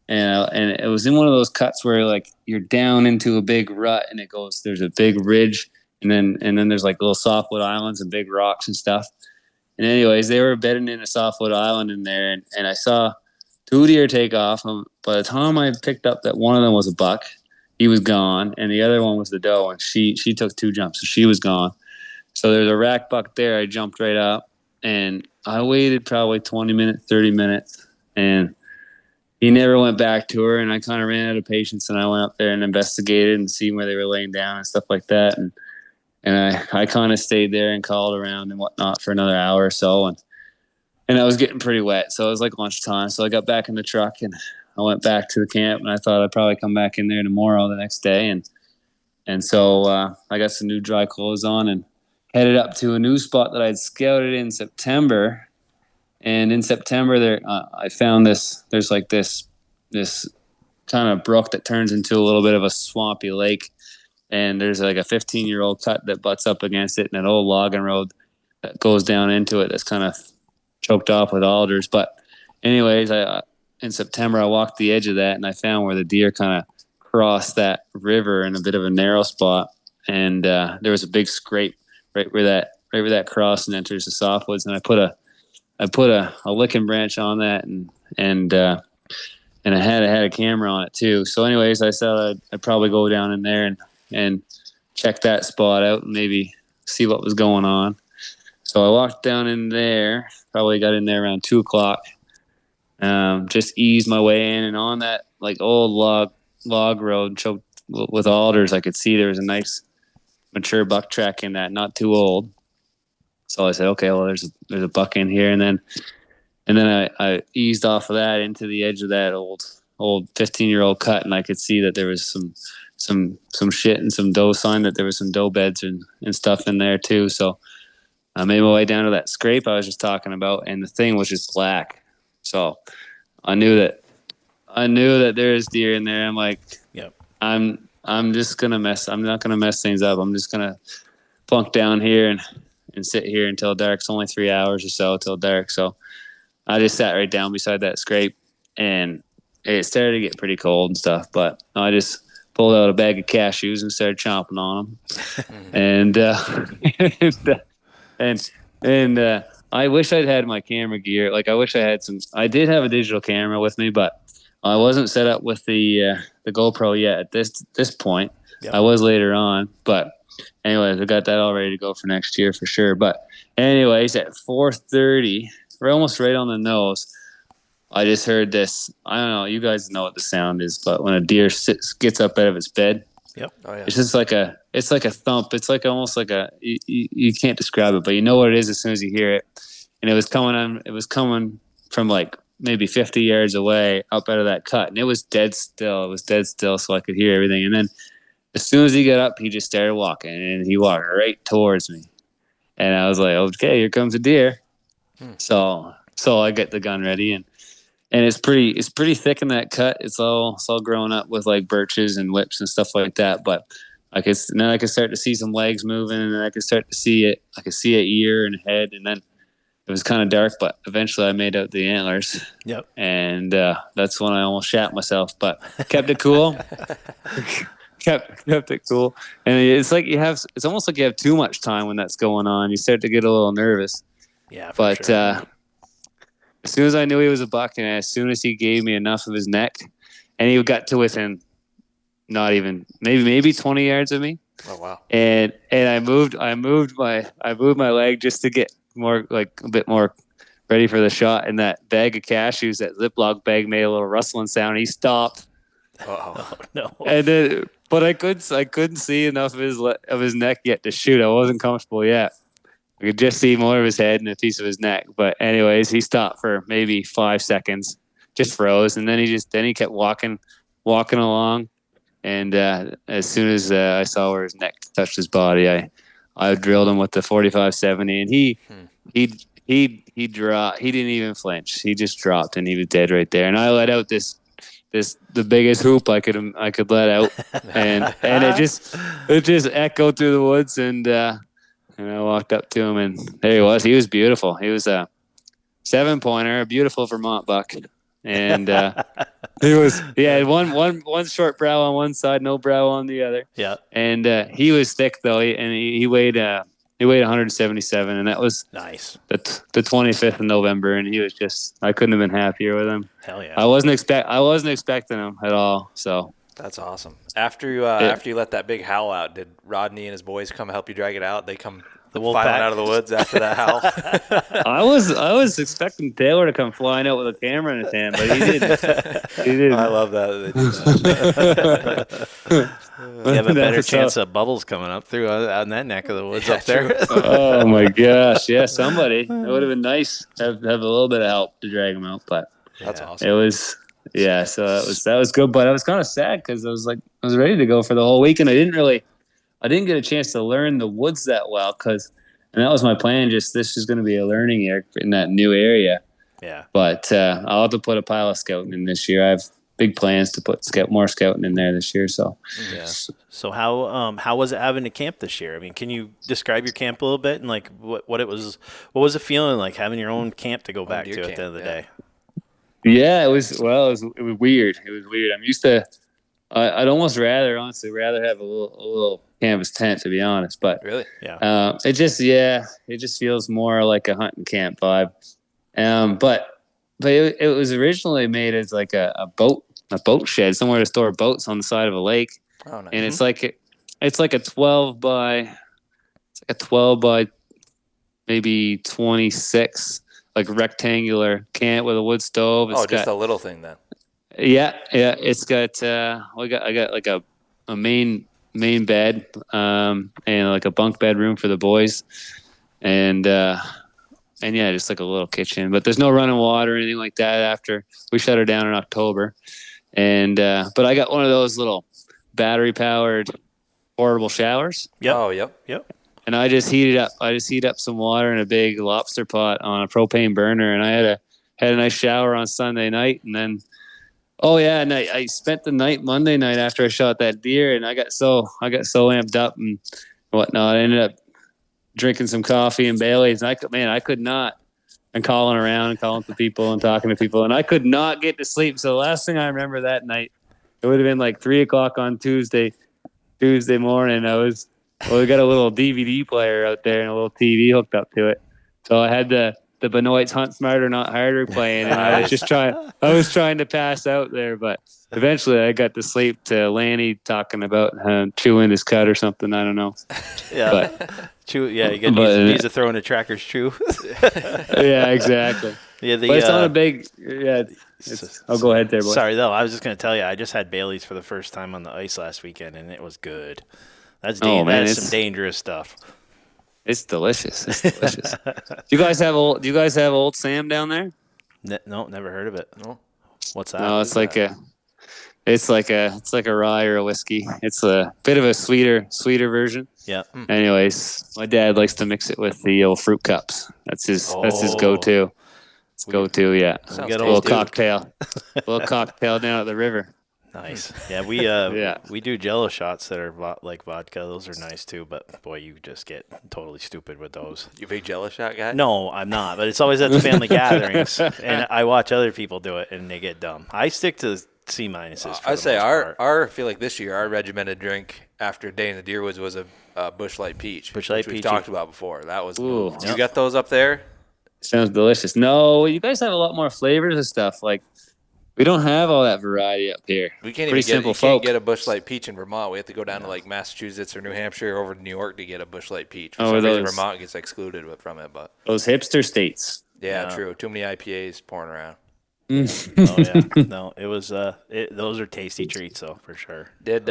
And it was in one of those cuts where like you're down into a big rut and there's a big ridge and then there's like little softwood islands and big rocks and stuff. And anyways, they were bedding in a softwood island in there, and I saw two deer take off. By the time I picked up that one of them was a buck, he was gone, and the other one was the doe, and she took 2 jumps, so she was gone. So there's a rack buck there. I jumped right up, and I waited probably 20 minutes, 30 minutes, and he never went back to her, and I kind of ran out of patience, and I went up there and investigated and seen where they were laying down and stuff like that, and I kind of stayed there and called around and whatnot for another hour or so, and I was getting pretty wet, so it was like lunchtime, so I got back in the truck, and I went back to the camp, and I thought I'd probably come back in there tomorrow, the next day, and so I got some new dry clothes on and headed up to a new spot that I'd scouted in September. And in September, I found this. There's like this kind of brook that turns into a little bit of a swampy lake, and there's like a 15-year-old cut that butts up against it, and an old logging road that goes down into it that's kind of choked off with alders. But anyways, in September I walked the edge of that, and I found where the deer kind of crossed that river in a bit of a narrow spot, and there was a big scrape right where that crossing enters the softwoods, and I put a licking branch on that, and I had a camera on it too. So anyways, I said I'd probably go down in there and check that spot out and maybe see what was going on. So I walked down in there, probably got in there around 2:00. Just eased my way in, and on that like old log road choked with alders, I could see there was a nice mature buck track in that, not too old. So I said, okay, well, there's a buck in here, and then I eased off of that into the edge of that old 15-year-old cut, and I could see that there was some shit and some doe sign, that there was some doe beds and stuff in there too. So I made my way down to that scrape I was just talking about, and the thing was just black. So I knew that there is deer in there. I'm like, yep. I'm just gonna mess. I'm not gonna mess things up. I'm just gonna plunk down here and sit here until dark. It's only 3 hours or so till dark. So I just sat right down beside that scrape, and it started to get pretty cold and stuff. But I just pulled out a bag of cashews and started chomping on them. and I wish I'd had my camera gear. Like I wish I had some. I did have a digital camera with me, but I wasn't set up with the GoPro yet at this point. Yep. I was later on, but anyways, I got that all ready to go for next year for sure. But anyways, at 4:30, we're almost right on the nose. I just heard this. I don't know. You guys know what the sound is, but when a deer gets up out of its bed, yep. Oh, yeah. It's just like a thump. It's like almost like you can't describe it, but you know what it is as soon as you hear it. And it was coming from like maybe 50 yards away up out of that cut, and it was dead still. It was dead still, so I could hear everything. And then as soon as he got up, he just started walking, and he walked right towards me. And I was like, okay, here comes a deer. So I get the gun ready, and it's pretty thick in that cut. It's all grown up with like birches and whips and stuff like that. But I could start to see some legs moving, and then I could start to see it. I could see an ear and a head, and then it was kind of dark, but eventually I made out the antlers. Yep. And that's when I almost shat myself, but kept it cool. kept it cool. And it's almost like you have too much time when that's going on. You start to get a little nervous. Yeah. But sure. as soon as I knew he was a buck, and as soon as he gave me enough of his neck, and he got to within not even maybe 20 yards of me. Oh wow. And I moved my leg just to get more, like a bit more ready for the shot, and that bag of cashews, that Ziploc bag, made a little rustling sound. He stopped. Oh no. And then but I couldn't see enough of his neck yet to shoot. I wasn't comfortable yet. I could just see more of his head and a piece of his neck. But anyways, he stopped for maybe 5 seconds, just froze, and then he kept walking along. And as soon as I saw where his neck touched his body, I drilled him with the 45-70, and he dropped. He didn't even flinch. He just dropped, and he was dead right there. And I let out the biggest hoop I could let out, and it just echoed through the woods, and I walked up to him, and there he was. He was beautiful. He was a 7-pointer, a beautiful Vermont buck, and he had one short brow on one side, no brow on the other. Yeah, and he was thick though, he weighed 177, and that was nice. The 25th of November, and he was just, I couldn't have been happier with him. Hell yeah! I wasn't expecting him at all. So that's awesome. After you let that big howl out, did Rodney and his boys come help you drag it out? They come filing out of the woods after that howl. I was expecting Taylor to come flying out with a camera in his hand, but he didn't. I love that they do that. You have a better chance of bubbles coming up through on that neck of the woods up there. Oh my gosh! Yeah, somebody. It would have been nice to have a little bit of help to drag him out, but that's awesome. It was. Yeah, so that was good, but I was kind of sad because I was ready to go for the whole week, and I didn't get a chance to learn the woods that well, and that was my plan. Just this is going to be a learning year in that new area. Yeah, but I'll have to put a pile of scouting in this year. I have big plans to put more scouting in there this year. So yeah. So how was it having to camp this year? I mean, can you describe your camp a little bit and like what was it feeling like having your own camp to go back to at the end of the day? Yeah, it was weird. It was weird. I'm used to. I'd almost rather have a little canvas tent, to be honest. But really, yeah. It just feels more like a hunting camp vibe. But it was originally made as like a boat shed, somewhere to store boats on the side of a lake. Oh, nice. And it's like a 12 by maybe 26. Like rectangular camp with a wood stove. It's just a little thing then. Yeah. It's got I got like a main bed, and like a bunk bedroom for the boys, and yeah, just like a little kitchen. But there's no running water or anything like that. After we shut her down in October, and but I got one of those little battery powered portable showers. Yep. Oh, yep. And I just heat up some water in a big lobster pot on a propane burner, and I had a nice shower on Sunday night, and then and I spent the night Monday night after I shot that deer, and I got so amped up and whatnot. I ended up drinking some coffee and Bailey's, and I could not, and calling around and calling to people and talking to people, and I could not get to sleep. So the last thing I remember that night, it would have been like 3:00 on Tuesday morning. We got a little DVD player out there and a little TV hooked up to it. So I had the Benoit's Hunt Smarter Not Harder playing, and I was trying to pass out there, but eventually I got to sleep to Lanny talking about chewing his cut or something. I don't know. Yeah. But, you get needs to throw in a tracker's chew. Yeah, exactly. Yeah, but it's on a big. Yeah. I'll go ahead there, boy. Sorry though, I was just going to tell you, I just had Bailey's for the first time on the ice last weekend, and it was good. That's some dangerous stuff. It's delicious. Do you guys have Old Sam down there? No, never heard of it. No. What's that? No, it's like a rye or a whiskey. It's a bit of a sweeter version. Yeah. Anyways, my dad likes to mix it with the old fruit cups. That's his go-to. It's go-to, yeah. A little cocktail. A little cocktail down at the river. Nice. Yeah, we do Jello shots that are like vodka. Those are nice too, but boy, you just get totally stupid with those. You a big Jello shot guy? No, I'm not. But it's always at the family gatherings, and I watch other people do it, and they get dumb. I stick to C minuses. I'd say I feel like this year our regimented drink after a day in the deer woods was a Busch Light Peach, which we've talked about before. That was cool. You got those up there? Sounds delicious. No, you guys have a lot more flavors of stuff like. We don't have all that variety up here. We can't can't get a Busch Light Peach in Vermont. We have to go down to like Massachusetts or New Hampshire or over to New York to get a Busch Light Peach. For some reason, Vermont gets excluded from it, but those hipster states. Yeah, true. Too many IPAs pouring around. Oh yeah, no, it was. Those are tasty treats, though, for sure. Did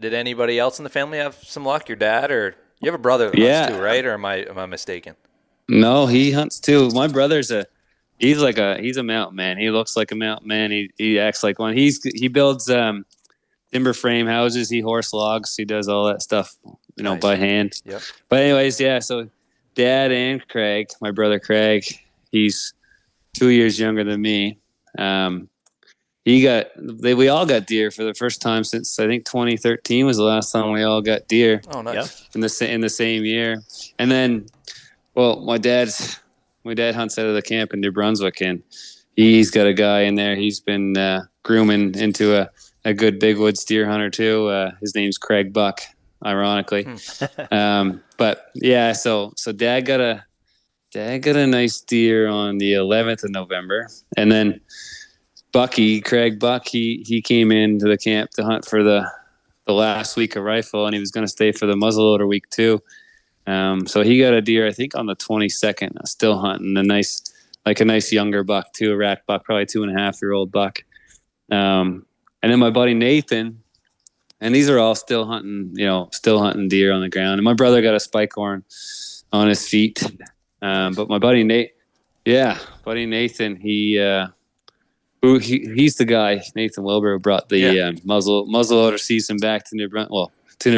anybody else in the family have some luck? Your dad, or you have a brother that Yeah. hunts too, right? Or am I mistaken? No, he hunts too. My brother's he's a mountain man. He looks like a mountain man. He acts like one. He builds timber frame houses. He horse logs. He does all that stuff, Nice. by hand. Yep. But anyways, yeah. So Dad and Craig, my brother Craig, he's 2 years younger than me. We all got deer for the first time since I think 2013 was the last time we all got deer. Oh, nice. In the same year. And then, well, my dad hunts out of the camp in New Brunswick, and he's got a guy in there. He's been grooming into a good big woods deer hunter too. His name's Craig Buck, ironically. But yeah, so Dad got a nice deer on the 11th of November, and then Craig Buck, he came into the camp to hunt for the last week of rifle, and he was going to stay for the muzzleloader week too. So he got a deer, I think, on the 22nd, still hunting a nice younger buck too, a rack buck, probably 2.5-year-old buck. And then my buddy Nathan, and these are all still hunting deer on the ground. And my brother got a spike horn on his feet. But my buddy Nathan, he's the guy, Nathan Wilbur, who brought the muzzleloader season back to New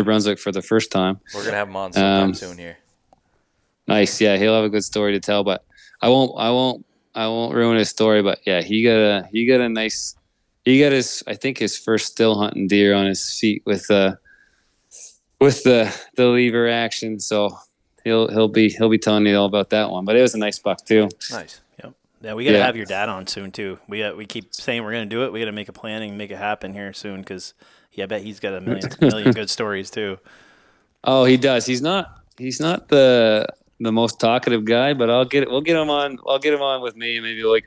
Brunswick for the first time. We're gonna have him on sometime soon here. Nice, yeah, he'll have a good story to tell, but I won't ruin his story. But yeah, he got his first still hunting deer on his feet with the lever action. So he'll be telling you all about that one. But it was a nice buck too. Nice. Yeah, we got to have your dad on soon too. We keep saying we're going to do it. We got to make a planning and make it happen here soon because I bet he's got a million good stories too. Oh, he does. He's not the most talkative guy, but we'll get him on. I'll get him on with me. Maybe we'll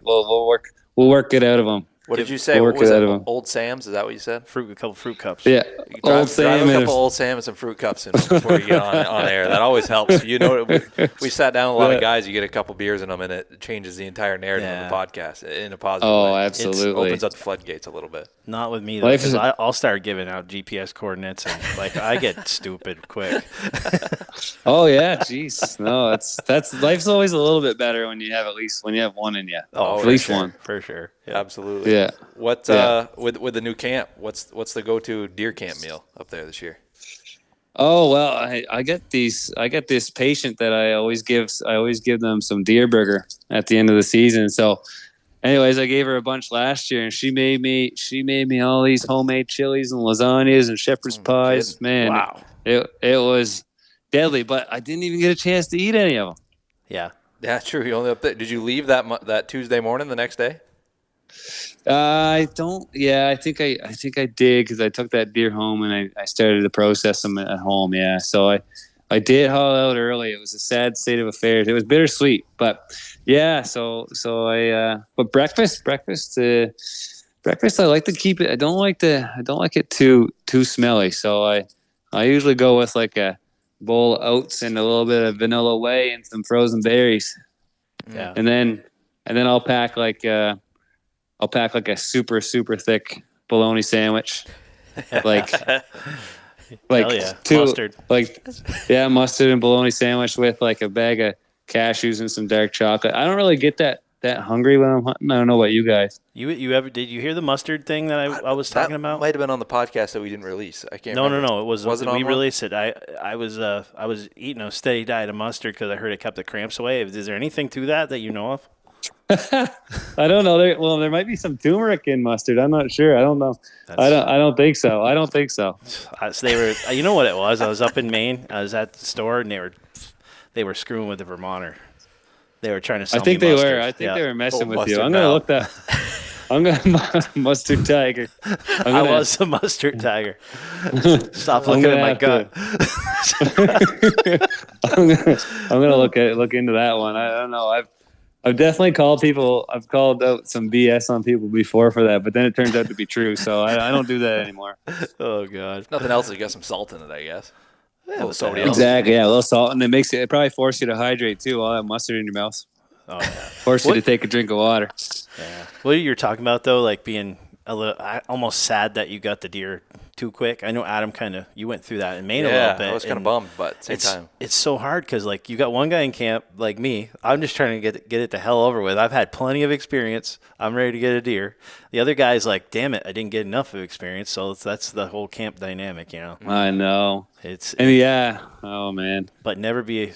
work it out of him. What did you say? What was it? Old Sam's? Is that what you said? A couple fruit cups. Yeah, Old Sam. Drive a couple Old Sam and some fruit cups in before you get on air. That always helps. We sat down with a lot of guys. You get a couple beers in them, and it changes the entire narrative of the podcast in a positive way. Oh, absolutely. It opens up the floodgates a little bit. Not with me though, because I'll start giving out GPS coordinates, and I get stupid quick. Oh yeah, jeez. No, that's life's always a little bit better when you have one in you. Oh, at least sure, one for sure. Yeah. Absolutely. Yeah. What with the new camp? What's the go-to deer camp meal up there this year? Oh well, I get this patient that I always give them some deer burger at the end of the season. So, anyways, I gave her a bunch last year, and she made me all these homemade chilies and lasagnas and shepherd's pies. Man, wow, it was deadly, but I didn't even get a chance to eat any of them. Yeah, true. You only up there. Did you leave that Tuesday morning the next day? I don't. Yeah, I think I did because I took that deer home and I started to process them at home. Yeah, so I did haul out early. It was a sad state of affairs. It was bittersweet, but yeah. So but breakfast. I like to keep it. I don't like it too smelly. So I usually go with like a bowl of oats and a little bit of vanilla whey and some frozen berries. Yeah, and then I'll pack like a super thick bologna sandwich, like mustard, mustard and bologna sandwich with like a bag of cashews and some dark chocolate. I don't really get that hungry when I'm hunting. I don't know about you guys. Did you hear the mustard thing that I was talking about? Might have been on the podcast that we didn't release. I can't. remember. No. It wasn't. We on released it. I was eating a steady diet of mustard because I heard it kept the cramps away. Is there anything to that you know of? I don't know. There might be some turmeric in mustard. I'm not sure. I don't know. I don't think so. So they were. You know what it was? I was up in Maine. I was at the store and they were screwing with the Vermonter. They were trying to sell me mustard. I think they were messing with you. Mustard I'm going to look that. I'm going to mustard tiger. I was a mustard tiger. Stop looking at my gut. I'm going to look into that one. I don't know. I've definitely called people. I've called out some BS on people before for that, but then it turns out to be true. So I don't do that anymore. Oh God! Nothing else. You got some salt in it, I guess. Yeah, a little sodium. Exactly. Yeah, a little salt, and it probably forces you to hydrate too. All that mustard in your mouth. Oh yeah. Force you to take a drink of water. Yeah. What you were talking about though, like being a little almost sad that you got the deer too quick. I know Adam you went through that in Maine a little bit. I was kind of bummed, but at the same time. It's so hard because like you got one guy in camp like me. I'm just trying to get it the hell over with. I've had plenty of experience. I'm ready to get a deer. The other guy's like, damn it, I didn't get enough of experience. So that's the whole camp dynamic, you know. I know. Oh man. But never be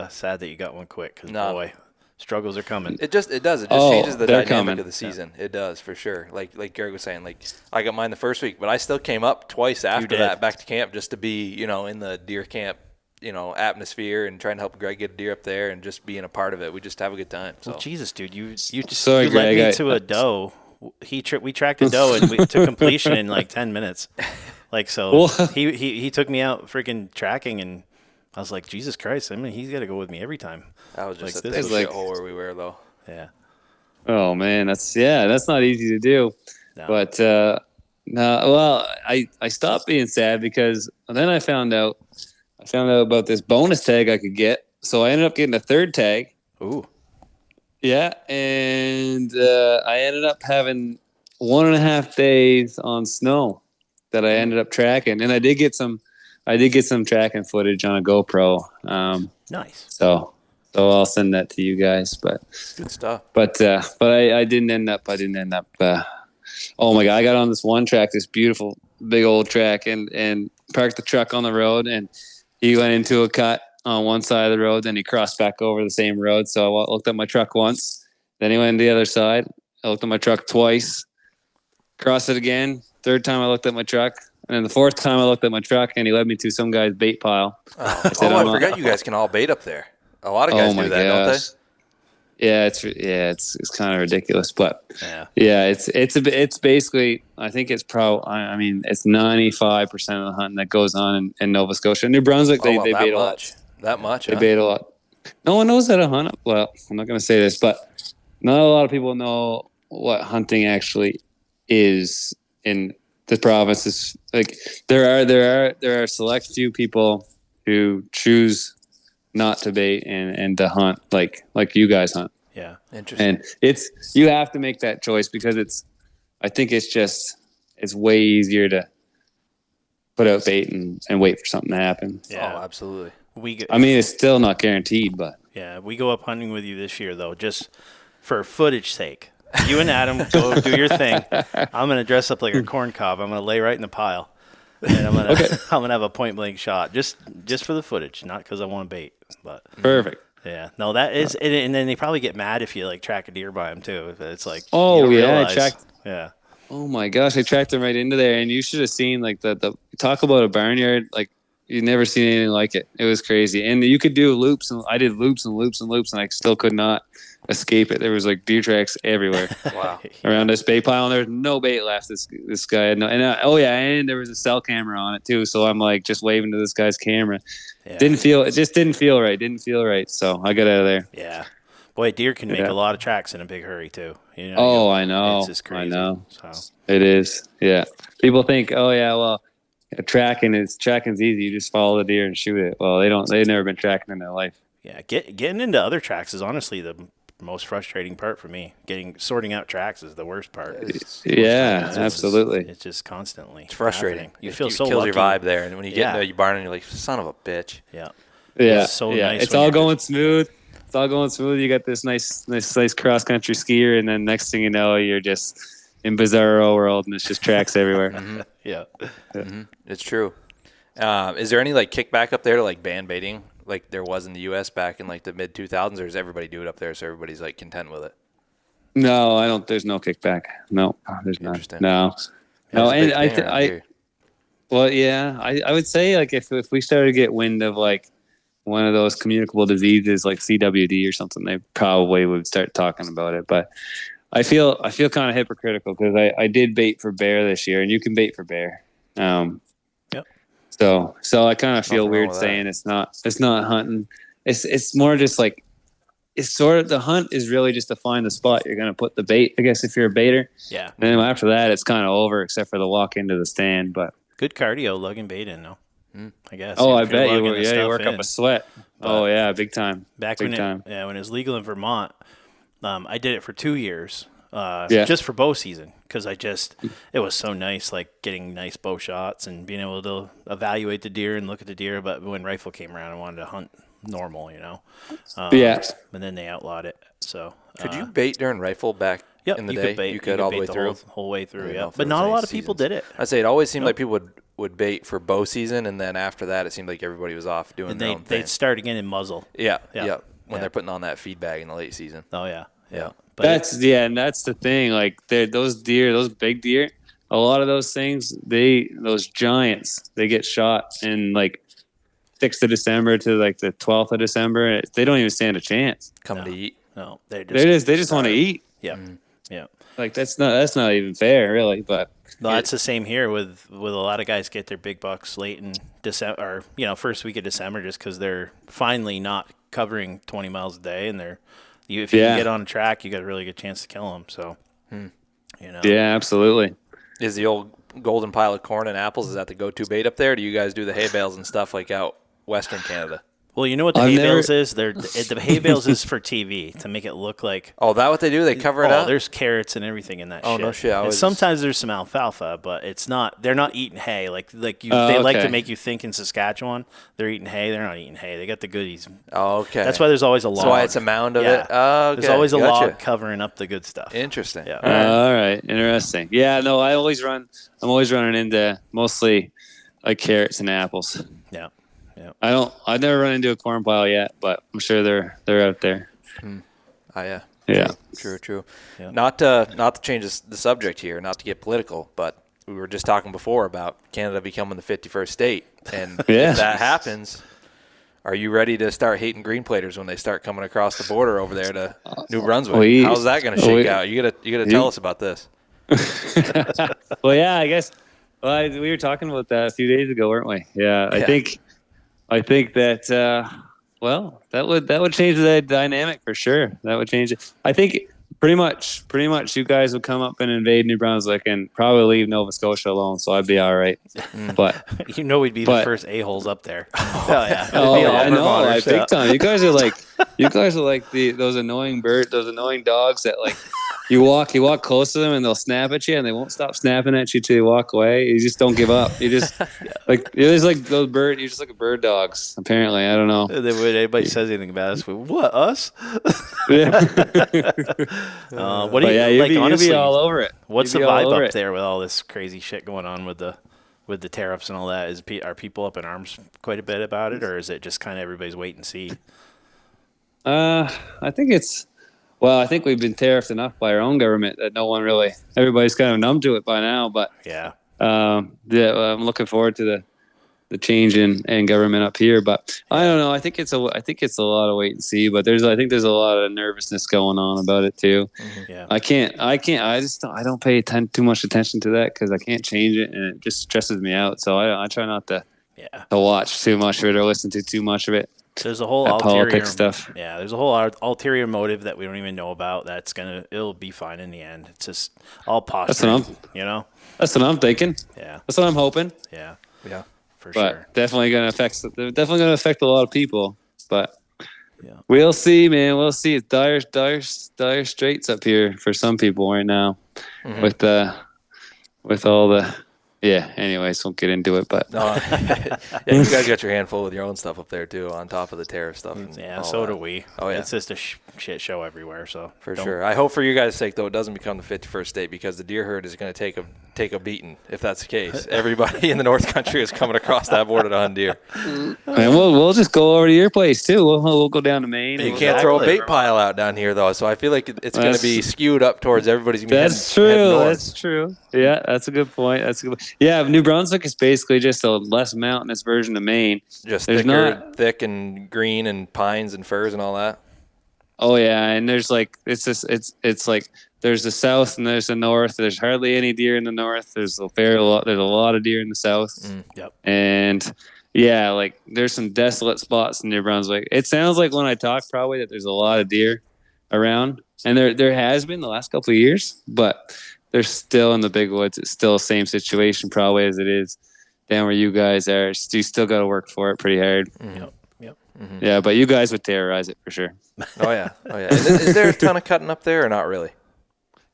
sad that you got one quick because boy, struggles are coming. It does. It changes the dynamic coming. of the season. Yeah. It does for sure. Like Garrett was saying, like I got mine the first week, but I still came up twice after that back to camp just to be, in the deer camp, atmosphere and trying to help Greg get a deer up there and just being a part of it. We just have a good time. So well, Jesus, dude, you Sorry, led Greg, me to a doe. We tracked a doe and to completion in like 10 minutes. Like so, he took me out freaking tracking and. I was like, Jesus Christ! I mean, he's got to go with me every time. That was just like, this shithole where we were, though. Yeah. Oh man, that's not easy to do. No. But I stopped being sad because then I found out about this bonus tag I could get. So I ended up getting a third tag. Ooh. Yeah, and I ended up having 1.5 days on snow that I ended up tracking, and I did get some tracking footage on a GoPro. Nice. So I'll send that to you guys. But good stuff. But I didn't end up. Oh my God! I got on this one track, this beautiful big old track, and parked the truck on the road, and he went into a cut on one side of the road. Then he crossed back over the same road. So I looked at my truck once. Then he went to the other side. I looked at my truck twice. Crossed it again. Third time I looked at my truck. And then the fourth time I looked at my truck, and he led me to some guy's bait pile. I forgot you guys can all bait up there. A lot of guys do that, don't they? Yeah, it's kind of ridiculous, but it's basically, I think it's it's 95% of the hunting that goes on in Nova Scotia, New Brunswick. They bait a lot. That much? They bait a lot. No one knows how to hunt. Well, I'm not going to say this, but not a lot of people know what hunting actually is in the province. Is like there are a select few people who choose not to bait and to hunt like you guys hunt. Yeah, interesting. And you have to make that choice because I think it's way easier to put out bait and wait for something to happen. Yeah, oh, absolutely. It's still not guaranteed, but yeah, we go up hunting with you this year though, just for footage sake. You and Adam go do your thing. I'm gonna dress up like a corn cob. I'm gonna lay right in the pile, and I'm gonna have a point blank shot just for the footage, not because I want to bait. But perfect. Yeah, no, that is, and then they probably get mad if you like track a deer by them too. It's like, I tracked. Yeah. Oh my gosh, I tracked them right into there, and you should have seen like the talk about a barnyard. Like you've never seen anything like it. It was crazy, and you could do loops, and I did loops and loops and loops, and I still could not escape it. There was like deer tracks everywhere. Wow. Around this bait pile, and there's no bait left. This guy had no, and there was a cell camera on it too. So I'm like just waving to this guy's camera. Yeah. It just didn't feel right. So I got out of there. Yeah. Boy, deer can make a lot of tracks in a big hurry too. I know. It's just crazy. I know. So. It is. Yeah. People think, tracking's easy. You just follow the deer and shoot it. Well, they've never been tracking in their life. Yeah. Getting into other tracks is honestly the most frustrating part for me. Sorting out tracks is the worst part. Absolutely. It's just constantly. It's frustrating. Happening. You feel so kills lucky. your vibe there, and when you get into your barn and you're like, son of a bitch. Yeah. Yeah. It's so nice. It's all going smooth. It's all going smooth. You got this nice cross country skier, and then next thing you know, you're just in bizarro world, and it's just tracks everywhere. Mm-hmm. Yeah. Mm-hmm. It's true. Is there any like kickback up there to like ban baiting? Like there was in the U.S. back in like the mid 2000s, or does everybody do it up there so everybody's like content with it? No, I don't. There's no kickback. No, there's not. No. And I would say like if we started to get wind of like one of those communicable diseases like CWD or something, they probably would start talking about it. But I feel kind of hypocritical because I did bait for bear this year, and you can bait for bear. So I kind of feel weird saying it's not hunting. It's more just like it's sort of the hunt is really just to find the spot you're going to put the bait. I guess if you're a baiter. Yeah. And then after that, it's kind of over except for the walk into the stand. But good cardio, lugging bait in though. I guess. Oh, If I you're bet you lugging were. the Yeah, you stuff work up in. a sweat. Oh yeah, big time. Back big when time. when it was legal in Vermont, I did it for 2 years, Yeah. just for bow season, because it was so nice, like getting nice bow shots and being able to evaluate the deer and look at the deer. But when rifle came around, I wanted to hunt normal, Yeah. And then they outlawed it. So Could you bait during rifle back Yep, in the you day? could bait. You could all the bait way through. whole way through. I didn't know Yeah, if there but was not a any lot of people seasons. did it. I'd say it always seemed like people would bait for bow season, and then after that, it seemed like everybody was off doing And their own thing. they'd start again in muzzle. Yeah. Yeah. When they're putting on that feed bag in the late season. Oh yeah. Yeah. But And that's the thing. Like those deer, those big deer, a lot of those things, those giants, they get shot in like 6th of December to like the 12th of December. They don't even stand a chance. Coming to eat. no, They just want to eat. Yeah. Yeah. Like that's not even fair, really. But No, that's the same here with a lot of guys get their big bucks late in December, or first week of December, just because they're finally not covering 20 miles a day, and if you can get on a track, you got a really good chance to kill them. So, yeah, absolutely. Is the old golden pile of corn and apples, is that the go-to bait up there? Or do you guys do the hay bales and stuff like out Western Canada? well, you know what the hay bales is? The hay bales is for TV to make it look like. Oh, that what they do? They cover it up? There's carrots and everything in that shit. Oh, no shit. And sometimes there's some alfalfa, but it's not. They're not eating hay. They like to make you think in Saskatchewan they're eating hay. They're not eating hay. They got the goodies. Oh, okay. That's why there's always a log. That's why it's a mound of it? Oh, okay. There's always a Gotcha. log covering up the good stuff. Interesting. Yeah. All right, interesting. Yeah, no, I'm always running into mostly like carrots and apples. Yeah. Yeah. I've never run into a corn pile yet, but I'm sure they're out there. Oh, yeah. Yeah. True. Yeah. Not to change the subject here, not to get political, but we were just talking before about Canada becoming the 51st state. And Yeah. if that happens, are you ready to start hating green platers when they start coming across the border over there to New Brunswick? How's that going to shake out? You gotta tell us about this. Well, yeah, I guess. Well, we were talking about that a few days ago, weren't we? Yeah, I think that that would change the dynamic for sure. That would change it. I think pretty much you guys would come up and invade New Brunswick and probably leave Nova Scotia alone, so I'd be all right. But we'd be the first a-holes up there. Oh yeah. I know, big time. You guys are like those annoying those annoying dogs that like you walk close to them and they'll snap at you and they won't stop snapping at you till you walk away. You just don't give up. You just you're just like those bird. You're just like bird dogs. Apparently, I don't know. Then when anybody says anything about us, what us? Yeah. What do you like? Honestly, you'd be all over it. What's You'd the be all vibe over up it. there with all this crazy shit going on with the tariffs and all that? Are people up in arms quite a bit about it, or is it just kind of everybody's wait and see? I think I think we've been tariffed enough by our own government that everybody's kind of numb to it by now. But Yeah. I'm looking forward to the change in government up here. But I don't know. I think it's a lot of wait and see. But I think there's a lot of nervousness going on about it too. Yeah. I don't pay too much attention to that because I can't change it and it just stresses me out. So I try not to watch too much of it or listen to too much of it. There's a whole politics stuff. Yeah, there's a whole ulterior motive that we don't even know about. It'll be fine in the end. It's just all posturing. That's what I'm thinking. Yeah. That's what I'm hoping. Yeah. Yeah. For But sure. definitely gonna affect a lot of people. But we'll see, man. We'll see. It's dire straits up here for some people right now, with all the. Yeah. Anyways, won't get into it, but No, you guys got your hand full with your own stuff up there too, on top of the tariff stuff. And Yeah, all so that. do we. Oh yeah, It's just a shit show everywhere. So for sure. I hope for you guys' sake though, it doesn't become the 51st state because the deer herd is going to take a beating if that's the case. Everybody in the North Country is coming across that border to hunt deer. and we'll just go over to your place too. We'll go down to Maine. You can't throw a bait pile out down here though, so I feel like it's going to be skewed up towards everybody's. That's true. That's true. Yeah, that's a good point. Yeah, New Brunswick is basically just a less mountainous version of Maine. Just There's thick and green and pines and firs and all that. Oh yeah, and there's like it's like there's the south and there's the north. There's hardly any deer in the north. There's a lot of deer in the south. Yep. And yeah, like there's some desolate spots in New Brunswick. It sounds like when I talk probably that there's a lot of deer around, and there has been the last couple of years, but they're still in the big woods. It's still the same situation probably as it is down where you guys are. You still got to work for it pretty hard. Yep. Yep. Yeah, but you guys would terrorize it for sure. Oh yeah. Is there a ton of cutting up there or not really?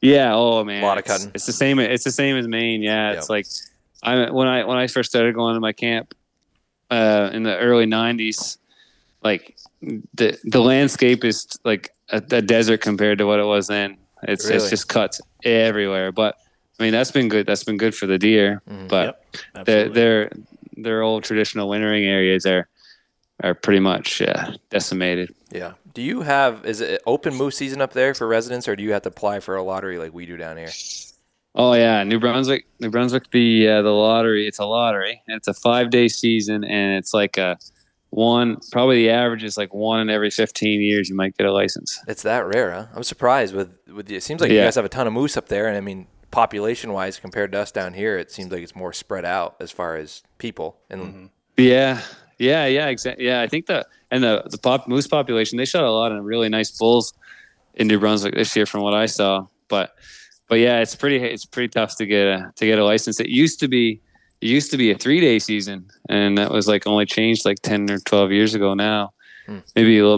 Yeah. Oh man, A lot of cutting. It's the same. It's the same as Maine. Yeah. Yep. It's like when I first started going to my camp in the early '90s, like the landscape is like a desert compared to what it was then. It's just cuts everywhere. But I mean, that's been good. That's been good for the deer. But their old traditional wintering areas are pretty much decimated. Yeah. Is it open moose season up there for residents, or do you have to apply for a lottery like we do down here? Oh yeah, New Brunswick, the lottery. It's a lottery, and it's a 5-day season, and it's like probably the average is like 1 in every 15 years you might get a license. It's that rare, huh? I'm surprised with it seems like you guys have a ton of moose up there, and I mean, population wise compared to us down here, it seems like it's more spread out as far as people. And Yeah, exactly. Yeah, I think the moose population, they shot a lot of really nice bulls in New Brunswick this year, from what I saw. But yeah, it's pretty tough to get a license. It used to be a 3-day season, and that was like only changed like 10 or 12 years ago now. Maybe a little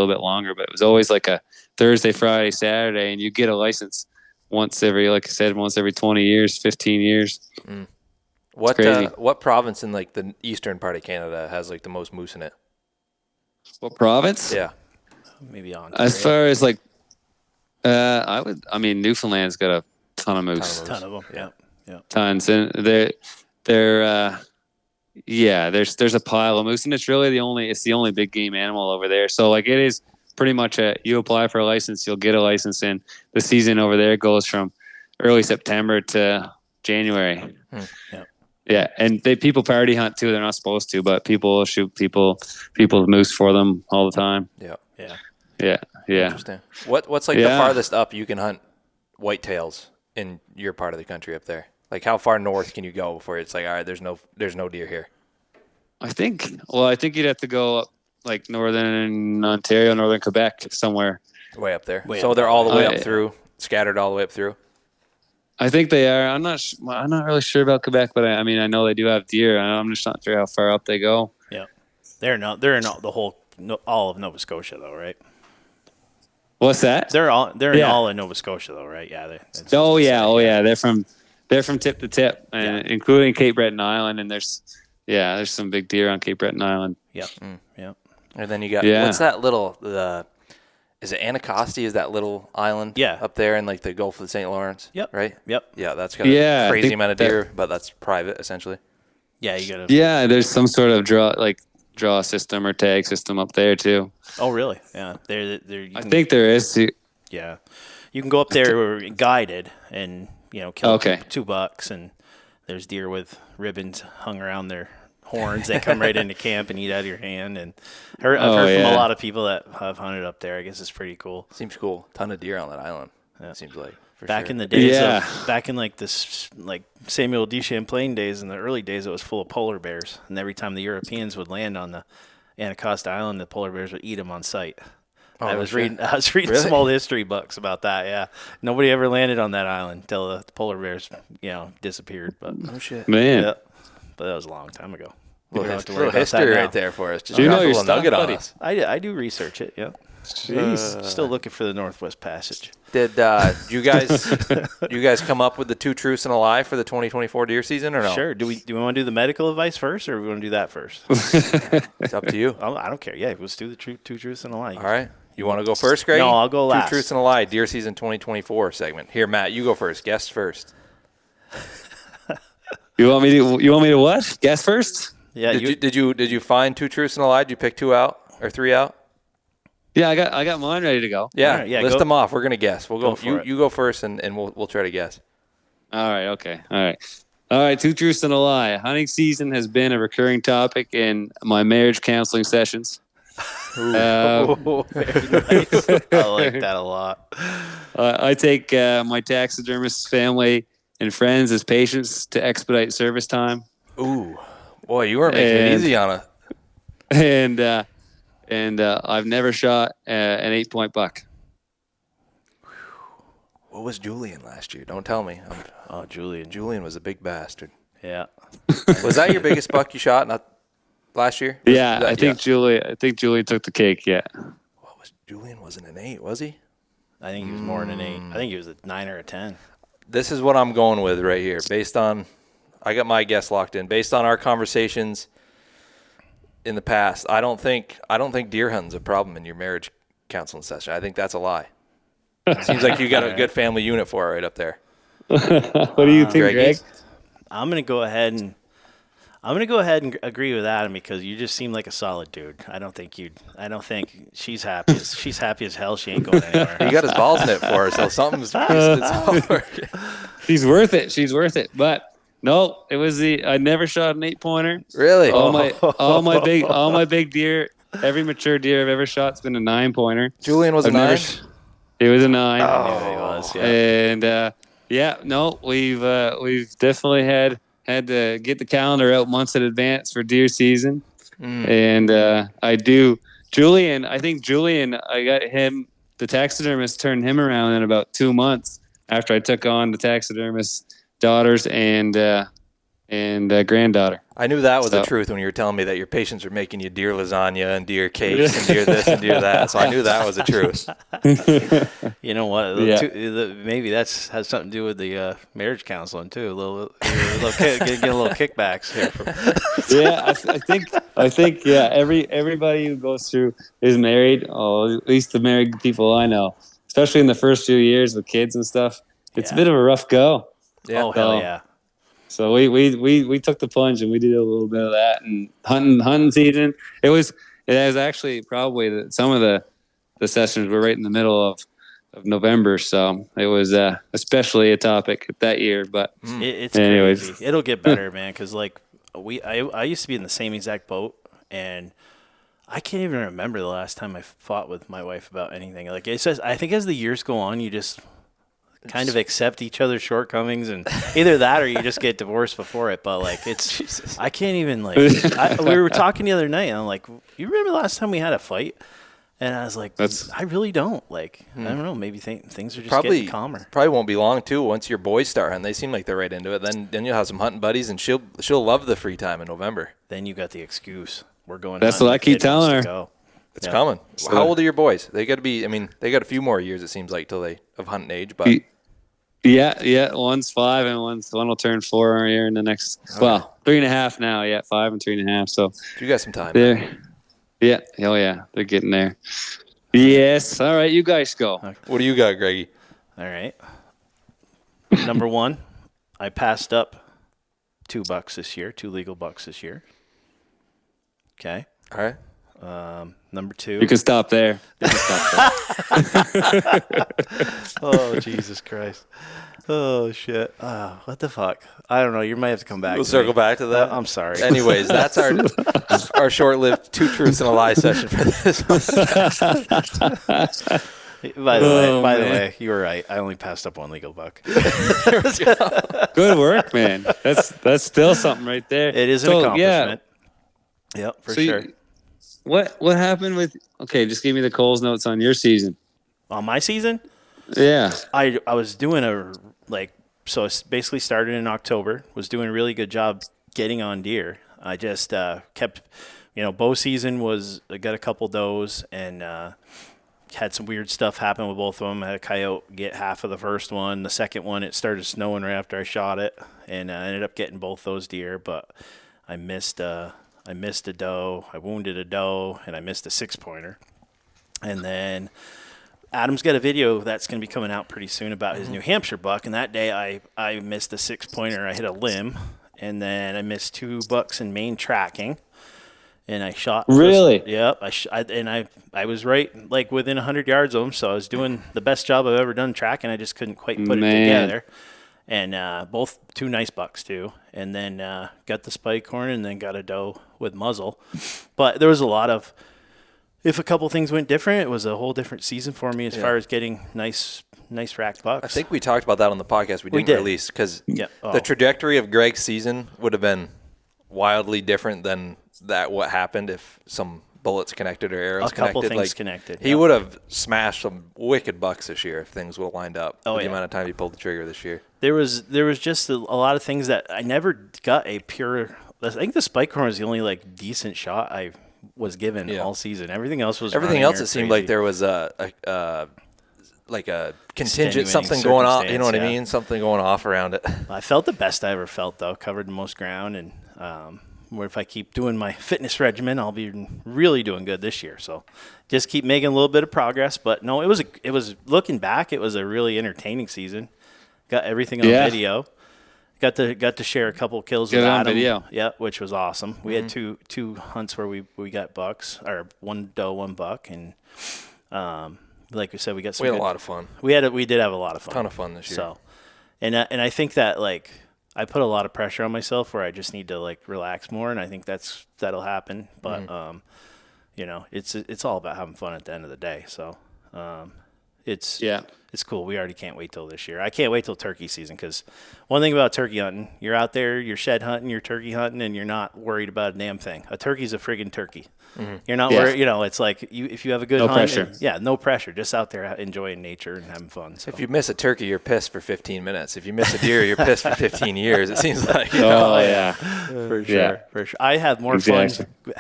bit longer, but it was always like a Thursday, Friday, Saturday, and you get a license once every 20 years, 15 years. What province in like the eastern part of Canada has like the most moose in it? What province? Yeah. Maybe on. As far as like, Newfoundland's got a ton of moose. Ton of them. Yeah. Tons, and there's a pile of moose, and it's the only big game animal over there. So like it is pretty much you apply for a license, you'll get a license, and the season over there goes from early September to January. Yeah, and people party hunt too. They're not supposed to, but people shoot people's moose for them all the time. Yeah. Interesting. What's like the farthest up you can hunt whitetails in your part of the country up there? Like how far north can you go before it's like, all right, there's no deer here? I think you'd have to go up like northern Ontario, northern Quebec, somewhere. Way up there. So they're all the way up through, scattered all the way up through. I think they are. I'm not really sure about Quebec, but I know they do have deer. I'm just not sure how far up they go. Yeah, they're in all of Nova Scotia though, right? What's that? They're all in Nova Scotia though, right? Yeah. They're from tip to tip, including Cape Breton Island, and there's some big deer on Cape Breton Island. Yep. And then you got what's that little is it Anacostia? Is that little island up there in like the Gulf of the St. Lawrence? Yep. Right? Yep. Yeah, that's got a crazy amount of deer, but that's private essentially. Yeah, you gotta. Yeah, there's some sort of draw system or tag system up there too. Oh, really? Yeah. I think there is too. Yeah. You can go up there guided and kill two bucks, and there's deer with ribbons hung around their horns. They come right into camp and eat out of your hand. And I've heard from a lot of people that have hunted up there. I guess it's pretty cool. Seems cool. Ton of deer on that island. Yeah. It seems like. Back in the days back in like this like Samuel D. Champlain days, in the early days, it was full of polar bears, and every time the Europeans would land on the Anacostia Island, the polar bears would eat them on sight. I was reading really? Some old history books about that. Yeah, nobody ever landed on that island until the polar bears, disappeared. But oh shit, man! Yeah, but that was a long time ago. Little history right there for us. Just you know a your little stuff, nugget buddy. on us. I do research it. Yeah. Jeez. Still looking for the Northwest Passage. Did you guys come up with the 2 truths and a lie for the 2024 deer season or no? Sure. Do we want to do the medical advice first, or do we want to do that first? It's up to you. I don't care. Yeah, let's do the 2 truths and a lie. All right. You want to go first, Greg? No, I'll go last. 2 truths and a lie, deer season 2024 segment. Here, Matt, you go first. Guess first. You want me to what? Guess first? Yeah. Did you find 2 truths and a lie? Did you pick 2 out or 3 out? Yeah, I got mine ready to go. Yeah, right, list them off. We're gonna guess. We'll go. You go first, and we'll try to guess. All right. Okay. All right. 2 truths and a lie. Hunting season has been a recurring topic in my marriage counseling sessions. Very nice. I like that a lot. I take my taxidermist family and friends as patients to expedite service time. Ooh, boy, you weren't making it easy on us. And I've never shot an 8-point buck. What was Julian last year? Don't tell me. Julian. Julian was a big bastard. Yeah. Was that your biggest buck you shot? Not last year? Yeah, I think Julie took the cake. Yeah. What was Julian? Wasn't an 8, was he? I think he was more than an 8. I think he was a 9 or a 10. This is what I'm going with right here. I got my guess locked in. Based on our conversations in the past, I don't think deer hunting's a problem in your marriage counseling session. I think that's a lie. Seems like you got a good family unit for it right up there. What do you think, Greg? I'm gonna go ahead and agree with Adam because you just seem like a solid dude. I don't think she's happy. She's happy as hell. She ain't going anywhere. He got his balls in it for her, so something's hard. She's worth it. She's worth it. But no, it was I never shot an 8-pointer. Really? All my big deer, every mature deer I've ever shot's been a 9-pointer. Julian was a 9? It was a 9. Oh, he was. Yeah. And we've definitely had to get the calendar out months in advance for deer season. And I think Julian, I got him, the taxidermist turned him around in about 2 months after I took on the taxidermist daughters and granddaughter. I knew that was the truth when you were telling me that your patients were making you deer lasagna and deer cakes and deer this and deer that. So I knew that was the truth. You know what? Yeah. Maybe has something to do with the marriage counseling too. Get a little kickbacks here. Yeah, I think everybody who goes through is married. Oh, at least the married people I know, especially in the first few years with kids and stuff. It's a bit of a rough go. Yeah. Oh, hell yeah. So we took the plunge and we did a little bit of that, and hunting season. It was actually probably some of the sessions were right in the middle of November, so it was especially a topic that year. But it's anyways, crazy. It'll get better, man. Because I used to be in the same exact boat, and I can't even remember the last time I fought with my wife about anything. Like it says, I think as the years go on, you just kind of accept each other's shortcomings, and either that or you just get divorced before it. But it's Jesus. I can't even we were talking the other night and I'm like, you remember the last time we had a fight? And I was like, I really don't I don't know, maybe things are just getting calmer. Probably won't be long too once your boys start hunting. They seem like they're right into it. Then you'll have some hunting buddies, and she'll love the free time in November. Then you got the excuse, we're going. That's what I keep telling her. It's coming. How old are your boys? They got to be. I mean, they got a few more years. It seems like till they of hunting age. But yeah. One's 5 and one will turn 4 here in the next. Okay. Well, 3.5 now. Yeah, 5 and 3.5. So you got some time. Yeah. Oh yeah, they're getting there. Yes. All right, you guys go. Okay. What do you got, Greggy? All right. Number 1, I passed up 2 bucks this year, 2 legal bucks this year. Okay. All right. Number 2. You can stop there. Oh, Jesus Christ. Oh, shit. What the fuck? I don't know. You might have to come back. We'll circle back to that. I'm sorry. Anyways, that's our short-lived 2 truths and a lie session for this one. By the way, you were right. I only passed up 1 legal buck. Good work, man. That's still something right there. It is an accomplishment. Yeah. Yep, for sure. What happened with? Okay, just give me the Coles notes on your season. On my season? Yeah. I was doing so I basically started in October, was doing a really good job getting on deer. I just kept, bow season I got a couple does and had some weird stuff happen with both of them. I had a coyote get half of the first one. The second one, it started snowing right after I shot it, and I ended up getting both those deer, but I missed a doe, I wounded a doe, and I missed a 6-pointer. And then Adam's got a video that's going to be coming out pretty soon about his New Hampshire buck, and that day I missed a 6-pointer. I hit a limb, and then I missed 2 bucks in main tracking, and I shot. Really? Yep. I was right within 100 yards of him, so I was doing the best job I've ever done tracking. I just couldn't quite put it together. And both 2 nice bucks too, and then got the spike horn, and then got a doe with muzzle. But there was a lot of, if a couple things went different, it was a whole different season for me as far as getting nice racked bucks. I think we talked about that on the podcast. We didn't release because the trajectory of Greg's season would have been wildly different than what happened if some bullets connected or arrows A couple connected. things connected. He would have smashed some wicked bucks this year if things would have lined up. Oh, with yeah. the amount of time he pulled the trigger this year. There was just a lot of things that I never got a pure. I think the spike horn was the only like decent shot I was given all season. Everything else was it seemed like there was a contingent something going on. You know what I mean? Something going off around it. I felt the best I ever felt though. Covered the most ground, and where if I keep doing my fitness regimen, I'll be really doing good this year. So just keep making a little bit of progress. But no, it was looking back, it was a really entertaining season. Got everything on video. Got to share a couple kills with Adam. Video. Yeah, which was awesome. We had two hunts where we got bucks, or one doe, one buck, and like we said, we got some. We had a lot of fun. We did have a lot of fun. Ton of fun this year. So, and I think that like I put a lot of pressure on myself where I just need to like relax more, and I think that'll happen. But it's all about having fun at the end of the day. So it's cool. We already can't wait till this year. I can't wait till turkey season, because one thing about turkey hunting, you're out there, you're shed hunting, you're turkey hunting, and you're not worried about a damn thing. A turkey's a friggin' turkey. Mm-hmm. You're not worried. It's like if you have a good hunt. Pressure. No pressure. Just out there enjoying nature and having fun. So. If you miss a turkey, you're pissed for 15 minutes. If you miss a deer, you're pissed for 15 years. It seems like. Oh yeah, for sure. For sure. I have more fun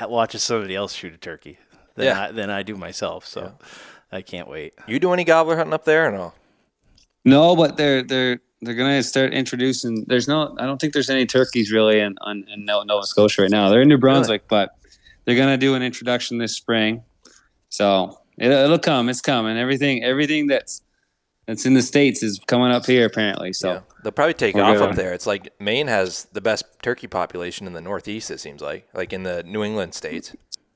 watching somebody else shoot a turkey than I do myself. So I can't wait. You do any gobbler hunting up there or no? No, but they're gonna start introducing. I don't think there's any turkeys really in Nova Scotia right now. They're in New Brunswick, but they're gonna do an introduction this spring. So it'll come. It's coming. Everything that's in the States is coming up here apparently. So they'll probably take off up there. It's like Maine has the best turkey population in the Northeast. It seems like in the New England states.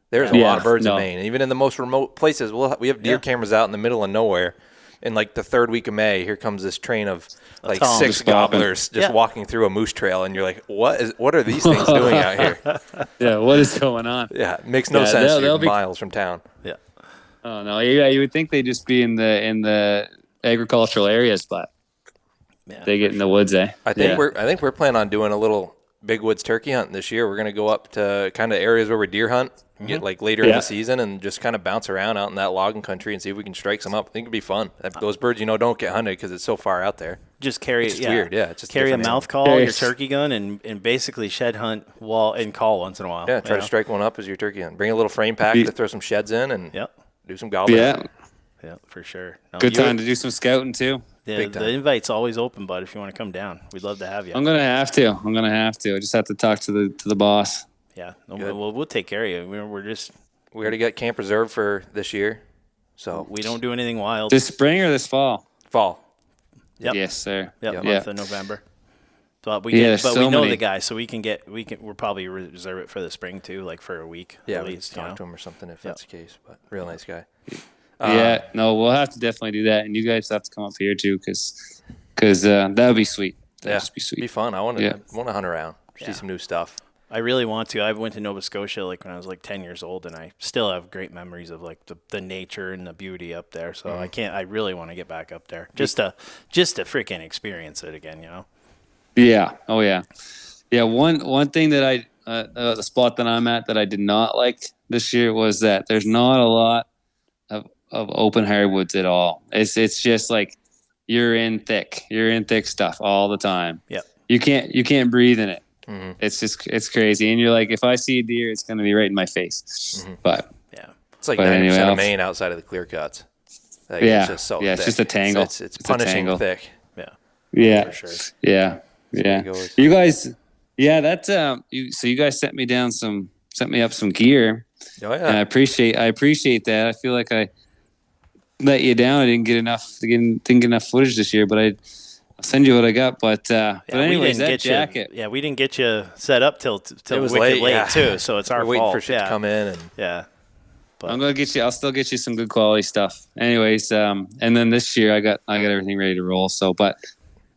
There's a lot of birds in Maine, and even in the most remote places. We have deer cameras out in the middle of nowhere. In like the third week of May, here comes this train of like 6 gobblers just walking through a moose trail, and you're like, what are these things doing out here? Yeah, what is going on? Yeah, it makes no sense. They'll be miles from town. Yeah. Oh no, you would think they'd just be in the agricultural areas, but they get in the woods, eh? I think we're planning on doing a little big woods turkey hunt this year. We're gonna go up to kind of areas where we deer hunt. Get like later in the season and just kind of bounce around out in that logging country and see if we can strike some up. I think it'd be fun. Those birds, don't get hunted because it's so far out there. Just carry it's weird. Yeah, it's just carry a mouth call, your turkey gun, and basically shed hunt and call once in a while. Yeah, try to strike one up as your turkey hunt. Bring a little frame pack to throw some sheds in and do some gobbling. Yeah, for sure. Good time to do some scouting too. Yeah, the invite's always open, bud. If you want to come down, we'd love to have you. I'm gonna have to. I just have to talk to the boss. Yeah, we'll take care of you. We already got camp reserved for this year, so we don't do anything wild. This spring or this fall? Fall. Yep. Yes, sir. Month of November. But we know the guy, so we'll probably reserve it for the spring too, like for a week. Yeah, at least, talk to him or something if that's the case. But real nice guy. We'll have to definitely do that, and you guys have to come up here too, because that would be sweet. That'd just be sweet. Be fun. I want to hunt around, see some new stuff. I really want to. I went to Nova Scotia like when I was like 10 years old, and I still have great memories of like the nature and the beauty up there. So I really want to get back up there just to freaking experience it again, Yeah. Oh yeah. Yeah. One thing that the spot that I'm at that I did not like this year was that there's not a lot of open hardwoods at all. It's just like you're in thick stuff all the time. Yep. You can't breathe in it. Mm-hmm. It's crazy, and you're like, if I see a deer, it's going to be right in my face. Mm-hmm. But it's like 90% of Maine outside of the clear cuts. Like, it's just so thick. It's just a tangle. It's punishing thick. Yeah, for sure. Yeah. You guys, that's So you guys sent me up some gear. Oh yeah, and I appreciate that. I feel like I let you down. I didn't get enough footage this year, but I'll send you what I got. But anyways, that jacket. We didn't get you set up till it was late too. So it's our waiting fault. for shit to come in But I'm gonna get you. I'll still get you some good quality stuff. Anyways, and then this year I got everything ready to roll. So, but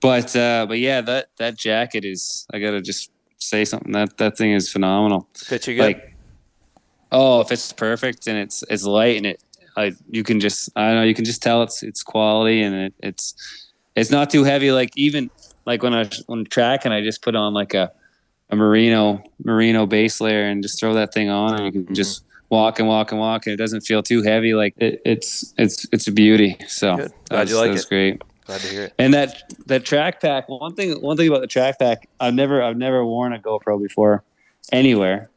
yeah, that jacket is. I gotta just say something. That thing is phenomenal. Fits you good. If it's perfect and it's light and you can just tell it's quality and it's not too heavy. Like even like when I'm tracking, I just put on like a merino base layer and just throw that thing on and you can just walk. It doesn't feel too heavy. Like it's a beauty. So Good. Glad you like that's it. great. Glad to hear it. And that track pack. One thing about the track pack, I've never worn a GoPro before anywhere,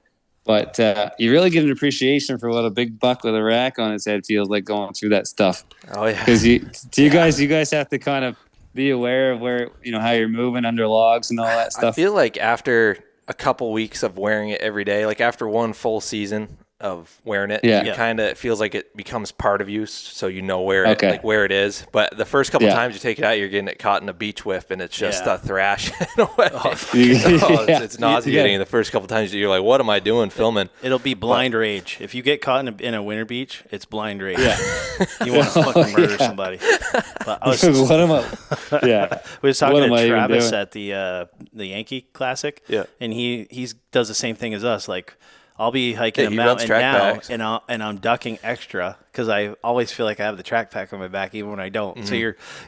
but you really get an appreciation for what a big buck with a rack on his head feels like going through that stuff. Oh yeah. Because you guys have to kind of be aware of where how you're moving under logs and all that stuff. I feel like after a couple weeks of wearing it every day, like after one full season of wearing it, Yeah. you kind of feels like it becomes part of you, so you know where Okay. where it is. But the first couple Yeah. times you take it out, you're getting it caught in a beach whip, and it's just Yeah. a thrash in a way. Yeah. It's nauseating. The first couple times you're like, "What am I doing filming?" It'll be blind rage. If you get caught in a winter beach, it's blind rage. Yeah. You want to fucking murder somebody. But I was, What am I? Yeah. we was What talking am I to even Travis doing? at the Yankee Classic. Yeah. And he does the same thing as us. Like, I'll be hiking Yeah, a he runs mountain track now, packs. and I'm ducking extra because I always feel like I have the track pack on my back even when I don't. Mm-hmm. So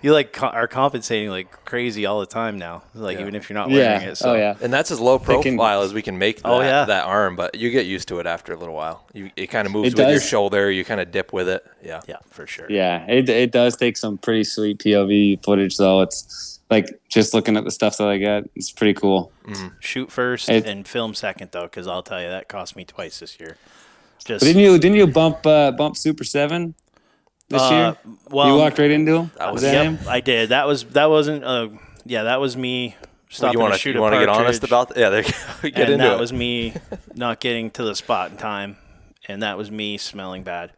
you like are compensating like crazy all the time now. Like even if you're not wearing Yeah. it. So Oh yeah. And that's as low Thinking- profile as we can make that, Oh, yeah. that arm, but you get used to it after a little while. It kind of moves It with your does. shoulder. You kind of dip with it. Yeah. yeah, for sure. Yeah. It does take some pretty sweet POV footage though. It's like just looking at the stuff that I got. It's pretty cool. Shoot first and film second though, because I'll tell you that cost me twice this year. Just But didn't you bump Super 7 this year? well, You walked right into him. Was that yep, him? I did. That wasn't. That was me stopping to shoot a want to partridge. get honest about that? Yeah, there you go. Get and into that it. was me not getting to the spot in time, and that was me smelling bad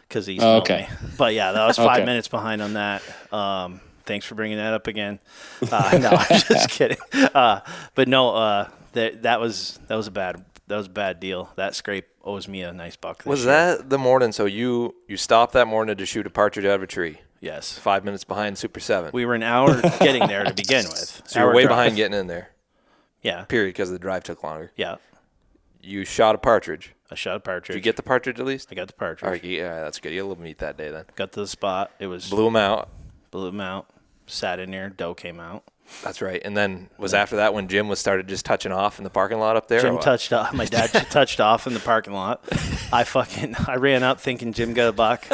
because he smelled okay. me. But yeah, that was 5 Okay. minutes behind on that. Thanks for bringing that up again. No, I'm just kidding. But no, that was a bad deal. That scrape owes me a nice buck. Was year. that the morning? So you stopped that morning to shoot a partridge out of a tree. Yes. 5 minutes behind Super 7. We were an hour getting there to begin with. So you're Hour way drive. behind getting in there. Yeah. Period, because the drive took longer. Yeah. You shot a partridge. I shot a partridge. Did you get the partridge at least? I got the partridge. All right, yeah, that's good. You had a little meat that day then. Got to the spot. It was Blew him out. blew him out. Sat in there. Doe came out. That's right. And then was after that when Jim was started just touching off in the parking lot up there? or Jim what? touched off. My dad touched off in the parking lot. I ran up thinking Jim got a buck,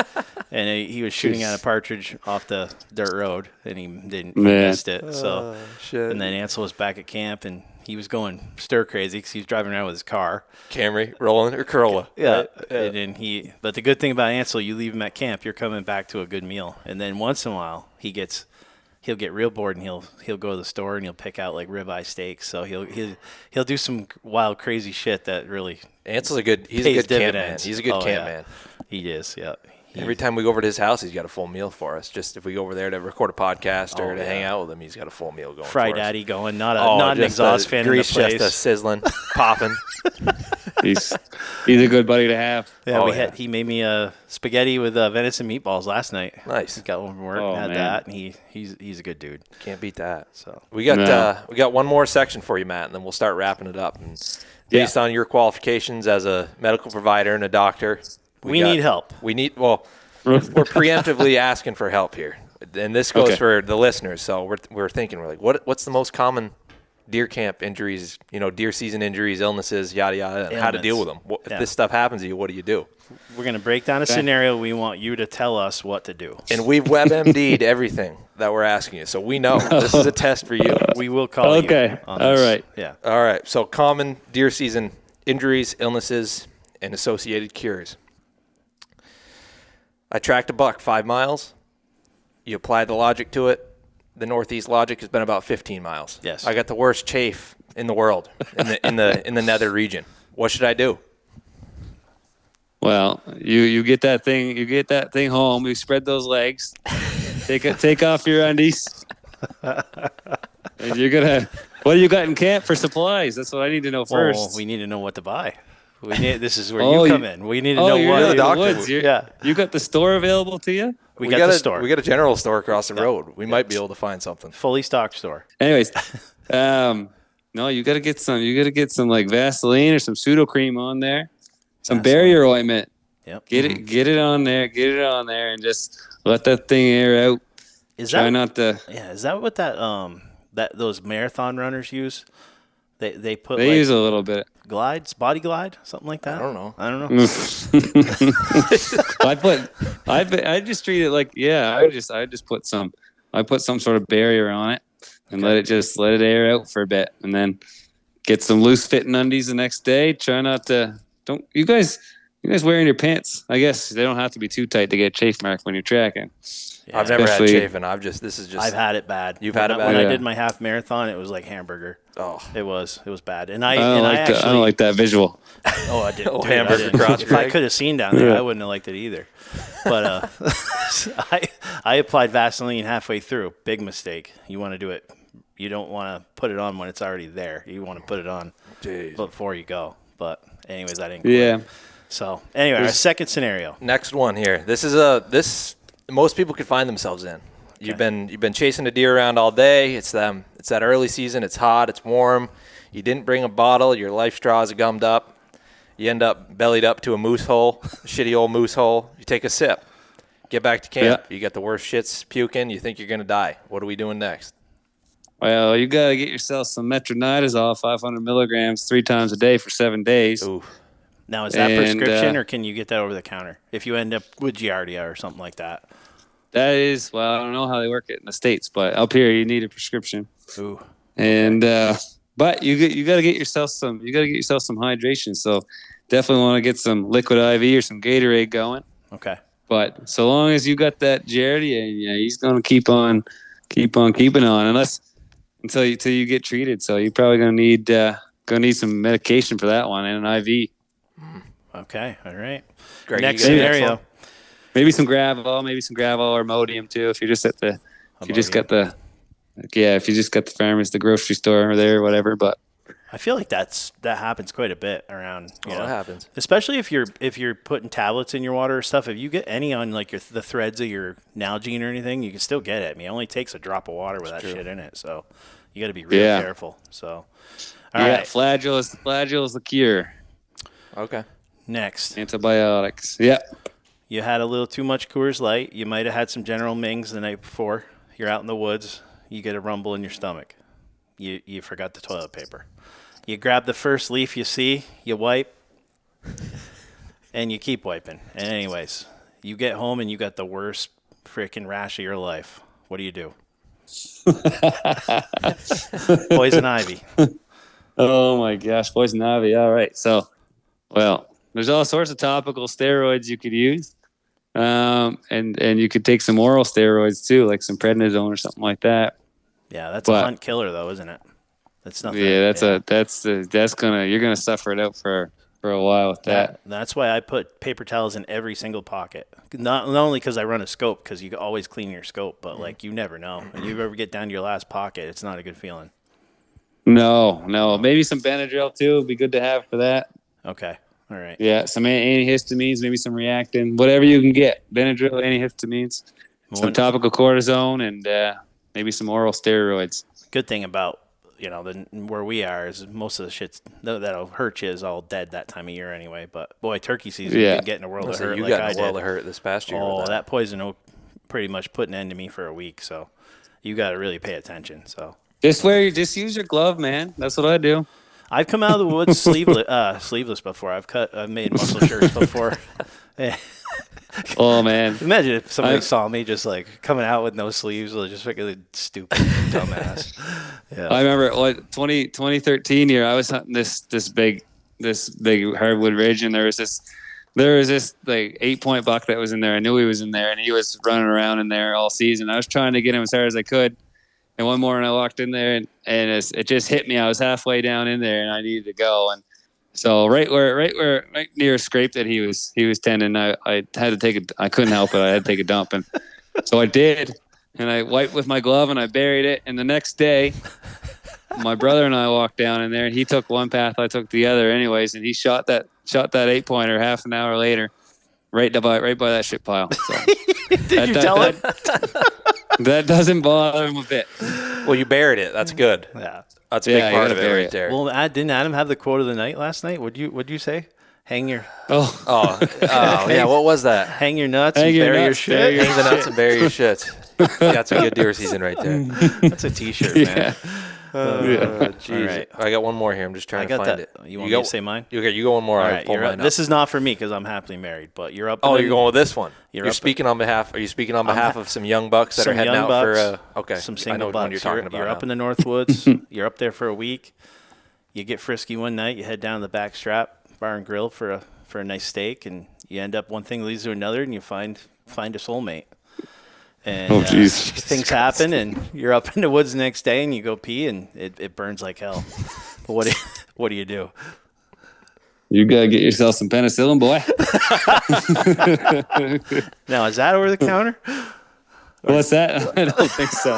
and he was shooting at a partridge off the dirt road, and he didn't. He Man. missed it. So, Shit. and then Ansel was back at camp, and he was going stir crazy because he was driving around with his car. Camry, rolling, or Corolla? Yeah. And then but the good thing about Ansel, you leave him at camp, you're coming back to a good meal, and then once in a while he'll get real bored and he'll go to the store and he'll pick out like ribeye steaks. So he'll do some wild crazy shit that really Ansel's he's a pays good camp man. dividends. He's a good Oh, camp yeah. man. He is, yeah. Every time we go over to his house, he's got a full meal for us. Just if we go over there to record a podcast or Oh, to yeah. hang out with him, he's got a full meal going Fry for us. Daddy going, not an just exhaust the fan in the grease place. just a sizzling, popping. He's a good buddy to have. Yeah, Oh, yeah. he made me a spaghetti with venison meatballs last night. Nice. Got one from work, Oh, had man. that, and he's a good dude. Can't beat that. So We got No. one more section for you, Matt, and then we'll start wrapping it up. And based on your qualifications as a medical provider and a doctor, we need help. We're preemptively asking for help here, and this goes Okay. for the listeners. So we're thinking, we're like, what's the most common deer camp injuries? Deer season injuries, illnesses, yada yada, and how to deal with them. If Yeah. this stuff happens to you, what do you do? We're gonna break down a scenario. We want you to tell us what to do. And we've WebMD'd everything that we're asking you, so we know this is a test for you. We will call you. Okay. On All this. right. Yeah. All right. So common deer season injuries, illnesses, and associated cures. I tracked a buck 5 miles. You apply the logic to it. The northeast logic has been about 15 miles. Yes. I got the worst chafe in the world in the nether region. What should I do? Well, you get that thing home. You spread those legs. Take off your undies. And you're gonna. What do you got in camp for supplies? That's what I need to know first. Oh, we need to know what to buy. This is where Oh, you come in. We need to oh, know you're what. in the doctor. woods. Yeah. You got the store available to you. We got the store. We got a general store across the road. We might be able to find something. Fully stocked store. Anyways, no, you gotta get some. You gotta get some like Vaseline or some pseudo cream on there. Some barrier ointment. Yep. Get it on there. Get it on there, and just let that thing air out. Is Try that not to. Yeah, is that what that those marathon runners use? They put They use a little bit. body glide, something like that. I don't know. I just treat it like, I put some sort of barrier on it and let it air out for a bit, and then get some loose fitting undies the next day. Try not to, you guys wearing your pants, I guess they don't have to be too tight to get chafe mark when you're tracking. Yeah. I've never had chafing. I've had it bad. You've had it bad? When I did my half marathon, it was like hamburger. Oh, it was bad. And I don't like that visual. Oh, I did. Hamburger cross. If I could have seen down there, I wouldn't have liked it either. But I applied Vaseline halfway through. Big mistake. You want to do it. You don't want to put it on when it's already there. You want to put it on before you go. But anyways, I didn't quit. Yeah. So anyway, our second scenario. Next one here. This is most people could find themselves in. Okay. You've been chasing a deer around all day. It's that early season. It's hot. It's warm. You didn't bring a bottle. Your life straw is gummed up. You end up bellied up to a moose hole, a shitty old moose hole. You take a sip. Get back to camp. Yeah. You got the worst shits puking. You think you're gonna die. What are we doing next? Well, you gotta get yourself some metronidazole, 500 milligrams, 3 times a day for 7 days. Ooh. Now, is that prescription, or can you get that over the counter if you end up with Giardia or something like that? That is, I don't know how they work it in the States, but up here you need a prescription. Ooh. And but you got to get yourself some hydration. So definitely want to get some liquid IV or some Gatorade going. Okay. But so long as you got that Giardia, he's going to keep on keeping on until you get treated. So you're probably going to need some medication for that one and an IV. Okay. All right. Greg, next scenario. Maybe some gravel or Imodium too. If you just got the farmers, the grocery store or there or whatever. But I feel like that happens quite a bit around. It happens, especially if you're putting tablets in your water or stuff. If you get any on like the threads of your Nalgene or anything, you can still get it. I mean, it only takes a drop of water with that shit in it, so you got to be really careful. So, all right, Flagyl is the cure. Okay. Next, antibiotics. Yeah. You had a little too much Coors Light. You might have had some General Mings the night before. You're out in the woods. You get a rumble in your stomach. You forgot the toilet paper. You grab the first leaf you see. You wipe. And you keep wiping. And anyways, you get home and you got the worst freaking rash of your life. What do? Poison ivy. Oh, my gosh. Poison ivy. All right. So, there's all sorts of topical steroids you could use. And you could take some oral steroids too, like some prednisone or something like that. Yeah, that's a hunt killer though, isn't it? That's nothing. Yeah, you're gonna suffer it out for a while with that. That's why I put paper towels in every single pocket. Not only because I run a scope, because you can always clean your scope, but like you never know. When you ever get down to your last pocket, it's not a good feeling. No. Maybe some Benadryl too would be good to have for that. Okay. All right. Yeah, some antihistamines, maybe some Reactin, whatever you can get. Benadryl, antihistamines, some topical cortisone, and maybe some oral steroids. Good thing about where we are is most of the shit that'll hurt you is all dead that time of year anyway. But boy, turkey season, you can get in a world of hurt. You got in a world of hurt this past year. Oh, that poison oak pretty much put an end to me for a week. So you got to really pay attention. So just use your glove, man. That's what I do. I've come out of the woods sleeveless before. I've made muscle shirts before. Oh man! Imagine if somebody saw me just like coming out with no sleeves, just like a stupid dumbass. Yeah. I remember 2013 year. I was hunting this big hardwood ridge, and there was this like 8-point buck that was in there. I knew he was in there, and he was running around in there all season. I was trying to get him as hard as I could. And one morning I walked in there and it just hit me. I was halfway down in there and I needed to go. And so right near a scrape that he was tending, I had to I couldn't help it. I had to take a dump. And so I did. And I wiped with my glove and I buried it. And the next day, my brother and I walked down in there and he took one path, I took the other anyways. And he shot that 8-pointer half an hour later, right by that shit pile. So Did you tell him? That doesn't bother him a bit. Well, you buried it. That's good. Yeah, that's a big part of it right there. Well, didn't Adam have the quote of the night last night? What'd you say? Hang your yeah. What was that? Hang your nuts and bury your shit. Hang the nuts and bury your shit. That's a good deer season right there. That's a T-shirt, man. Jeez. All right. I got one more here. I'm just trying to find it. You want me to say mine? Okay, you go one more. All I'll right, pull mine up. this is not for me because I'm happily married, but you're up. Oh, you're going with this one. You're You're up- speaking on behalf. Are you speaking on behalf of some young bucks that are some heading young out bucks, for? Okay, some I single know what one bucks. you're talking about. You're now. up in the Northwoods. You're up there for a week. You get frisky one night. You head down to the back strap bar and grill for a nice steak, and you end up one thing leads to another, and you find a soulmate. And things happen, and you're up in the woods the next day, and you go pee, and it burns like hell. But what do you do? You gotta get yourself some penicillin, boy. Now, is that over the counter? What's that? I don't think so.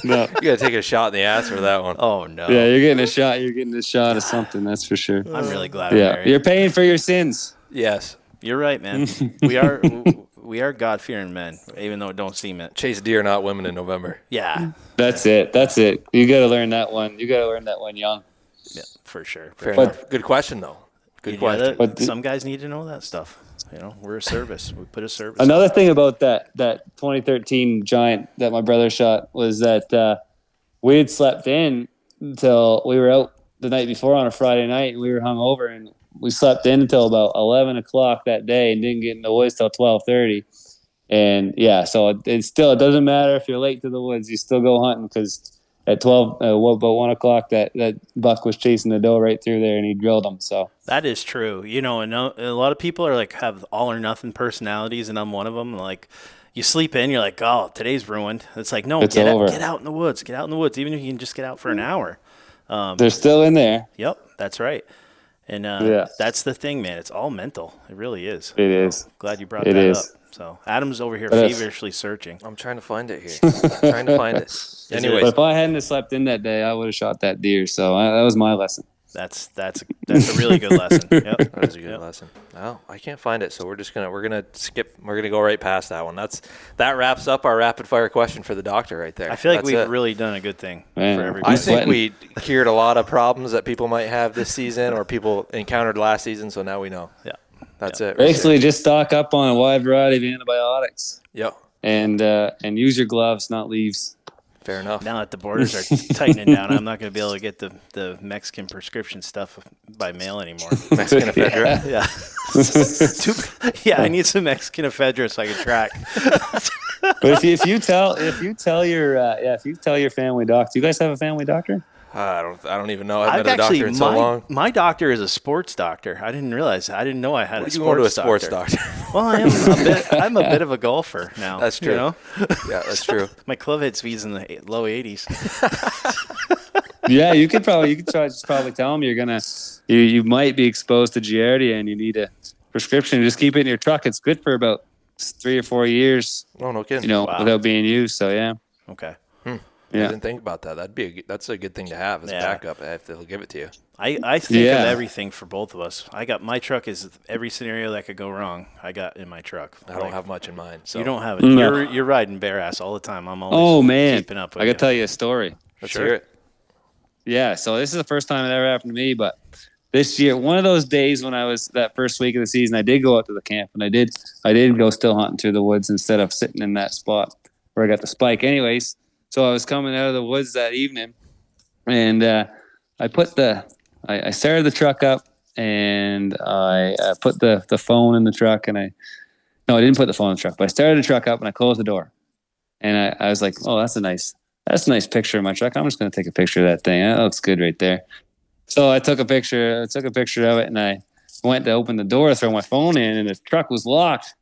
No. You gotta take a shot in the ass for that one. Oh, no. Yeah, you're getting a shot. You're getting a shot of something. That's for sure. I'm really glad I'm Yeah, married. you're paying for your sins. Yes. You're right, man. We are God-fearing men, even though it don't seem it. Chase deer, not women in November. Yeah. That's it. You got to learn that one. You got to learn that one young. Yeah, for sure. Fair enough. Good question, though. Good question. But Some guys need to know that stuff. We're a service. We put a service. Another thing about that 2013 giant that my brother shot was that we had slept in until we were out the night before on a Friday night, and we were hungover, and we slept in until about 11 o'clock that day and didn't get in the woods till 12:30. And yeah, so it doesn't matter if you're late to the woods, you still go hunting, because at 1 o'clock that buck was chasing the doe right through there, and he drilled him. So That is true. And a lot of people are like have all or nothing personalities, and I'm one of them. Like, you sleep in, you're like, oh, today's ruined. It's like, no, It's get over. out in the woods. Get out in the woods, even if you can just get out for an hour. they're still in there. Yep, that's right. And Yeah. that's the thing, man. It's all mental. It really is. It is. Glad you brought It that is. up. So Adam's over here But if- feverishly searching. I'm trying to find it here. I'm trying to find it. But Anyways, if I hadn't have slept in that day, I would have shot that deer. So that was my lesson. That's a really good lesson. Yep. that was a good lesson. No, I can't find it, so we're gonna skip. We're gonna go right past that one. That wraps up our rapid fire question for the doctor right there. I feel like That's we've it. really done a good thing Man, for everybody. I think sweating. we cured a lot of problems that people might have this season or people encountered last season. So now we know. Yeah. That's it. Basically, just stock up on a wide variety of antibiotics Yep. and use your gloves, not leaves. Fair enough. Now that the borders are tightening down, I'm not going to be able to get the Mexican prescription stuff by mail anymore. Mexican ephedra. Yeah. I need some Mexican ephedra so I can track. But if you tell your family doctor, do you guys have a family doctor? I don't even know. I've I've been a actually doctor in so long. my doctor is a sports doctor. I didn't realize. I didn't know I had a You go to a sports sports doctor. Well, I'm a bit of a golfer now. That's true. You know? Yeah, that's true. My club head speed's in the low 80s. Yeah, you could probably tell them you might be exposed to Giardia and you need a prescription. Just keep it in your truck. It's good for about 3 or 4 years, Oh, no kidding. Wow. without being used. So yeah, Okay. I yeah. didn't think about that. That's a good thing to have as a Yeah. backup if they'll give it to you. I think Yeah. of everything for both of us. My truck is every scenario that could go wrong. I got in my truck. I don't have much in mind. So You don't have it. No. You're riding bare ass all the time. I'm always Oh man, keeping up with I you. gotta tell you a story. Let's Sure. hear it. Yeah, so this is the first time it ever happened to me, but this year, one of those days when I was that first week of the season, I did go out to the camp and I did go still hunting through the woods instead of sitting in that spot where I got the spike. Anyways, so I was coming out of the woods that evening, and I started the truck up and I put the phone in the truck, and I didn't put the phone in the truck, but I started the truck up and I closed the door, and I was like, oh, that's a nice picture of my truck. I'm just going to take a picture of that thing. That looks good right there. So I took a picture of it, and I went to open the door to throw my phone in, and the truck was locked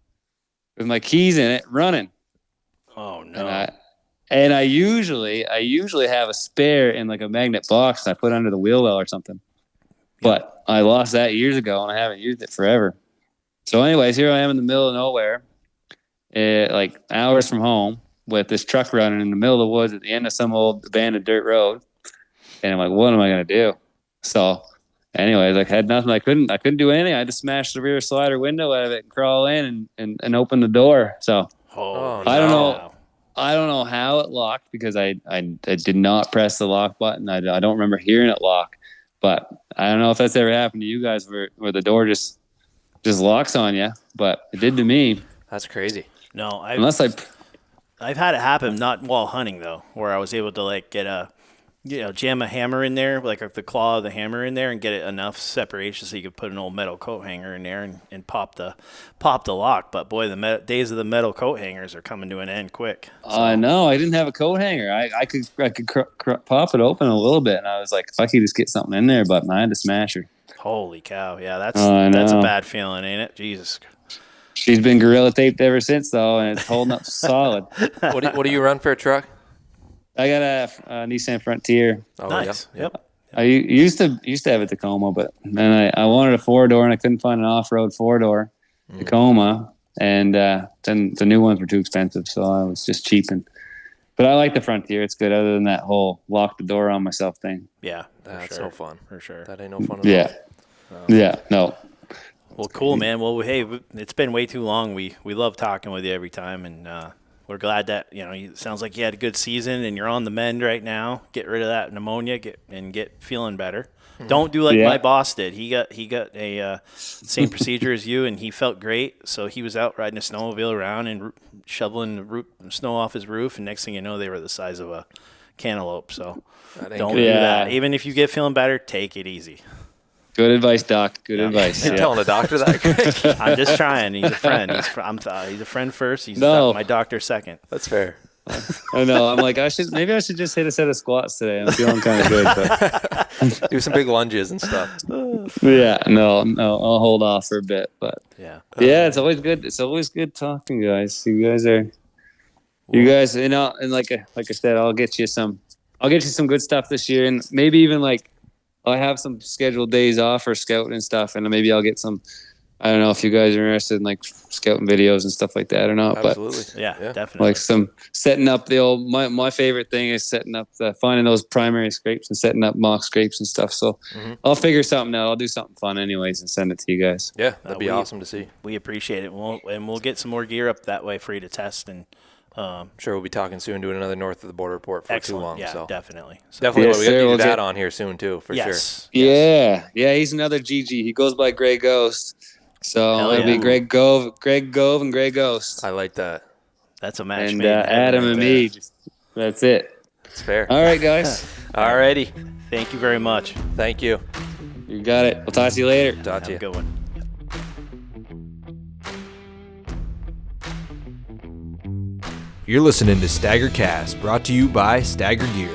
with my keys in it running. Oh no. And I usually have a spare in like a magnet box that I put under the wheel well or something. But I lost that years ago and I haven't used it forever. So anyways, here I am in the middle of nowhere, like hours from home, with this truck running in the middle of the woods at the end of some old abandoned dirt road. And I'm like, what am I going to do? So anyways, I had nothing. I couldn't do anything. I had to smash the rear slider window out of it and crawl in and open the door. So Oh, I don't no. know. I don't know how it locked because I did not press the lock button. I don't remember hearing it lock, but I don't know if that's ever happened to you guys where the door just locks on you, but it did to me. That's crazy. No, Unless I've had it happen not while hunting though, where I was able to like get a jam a hammer in there, like the claw of the hammer in there, and get it enough separation so you could put an old metal coat hanger in there and pop the lock. But boy, the days of the metal coat hangers are coming to an end quick. I know. I didn't have a coat hanger. I could pop it open a little bit, and I was like, if I could just get something in there, but I had to smash her. Holy cow! Yeah, that's a bad feeling, ain't it? Jesus. She's been gorilla taped ever since, though, and it's holding up solid. What do you run for a truck? I got a Nissan Frontier. Oh, Nice. Yep. I used to have a Tacoma, but then I wanted a 4-door, and I couldn't find an off-road 4-door Tacoma, and then the new ones were too expensive, so I was just cheaping. But I like the Frontier. It's good, other than that whole lock the door on myself thing. Yeah, that's no fun. For sure. That ain't no fun at all. Yeah, no. Well, cool, man. Well, hey, it's been way too long. We love talking with you every time, and we're glad that it sounds like you had a good season and you're on the mend right now. Get rid of that pneumonia, get feeling better. Don't do like my boss did. He got a same procedure as you, and he felt great. So he was out riding a snowmobile around and shoveling snow off his roof, and next thing you know, they were the size of a cantaloupe. So don't do that. Even if you get feeling better, take it easy. Good advice, Doc. Good advice. You're telling a doctor that? I'm just trying. He's a friend. He's a friend first. He's my doctor second. That's fair. I know. I'm like, maybe I should just hit a set of squats today. I'm feeling kind of good. But. Do some big lunges and stuff. Yeah, no, I'll hold off for a bit. But yeah, it's always good. It's always good talking, guys. You guys, and like I said, I'll get you some good stuff this year, and maybe even I have some scheduled days off for scouting and stuff, and maybe I'll get some. I don't know if you guys are interested in scouting videos and stuff like that or not. Absolutely, but yeah, definitely. Like some setting up the old. My favorite thing is setting up finding those primary scrapes and setting up mock scrapes and stuff. So I'll figure something out. I'll do something fun anyways and send it to you guys. Yeah, that'd be awesome to see. We appreciate it. We'll get some more gear up that way for you to test and. Sure, we'll be talking soon, doing another North of the Border report for too long. Yeah, so. definitely. Definitely, we got to get that on here soon too, for sure. Yeah, he's another GG. He goes by Grey Ghost, so it'll be Greg Gove, and Grey Ghost. I like that. That's a match. And Adam and me, that's it. It's fair. All right, guys. Alrighty. Thank you very much. Thank you. You got it. We'll talk to you later. Talk to you. Have a good one. You're listening to STAGR Cast, brought to you by STAGR Gear.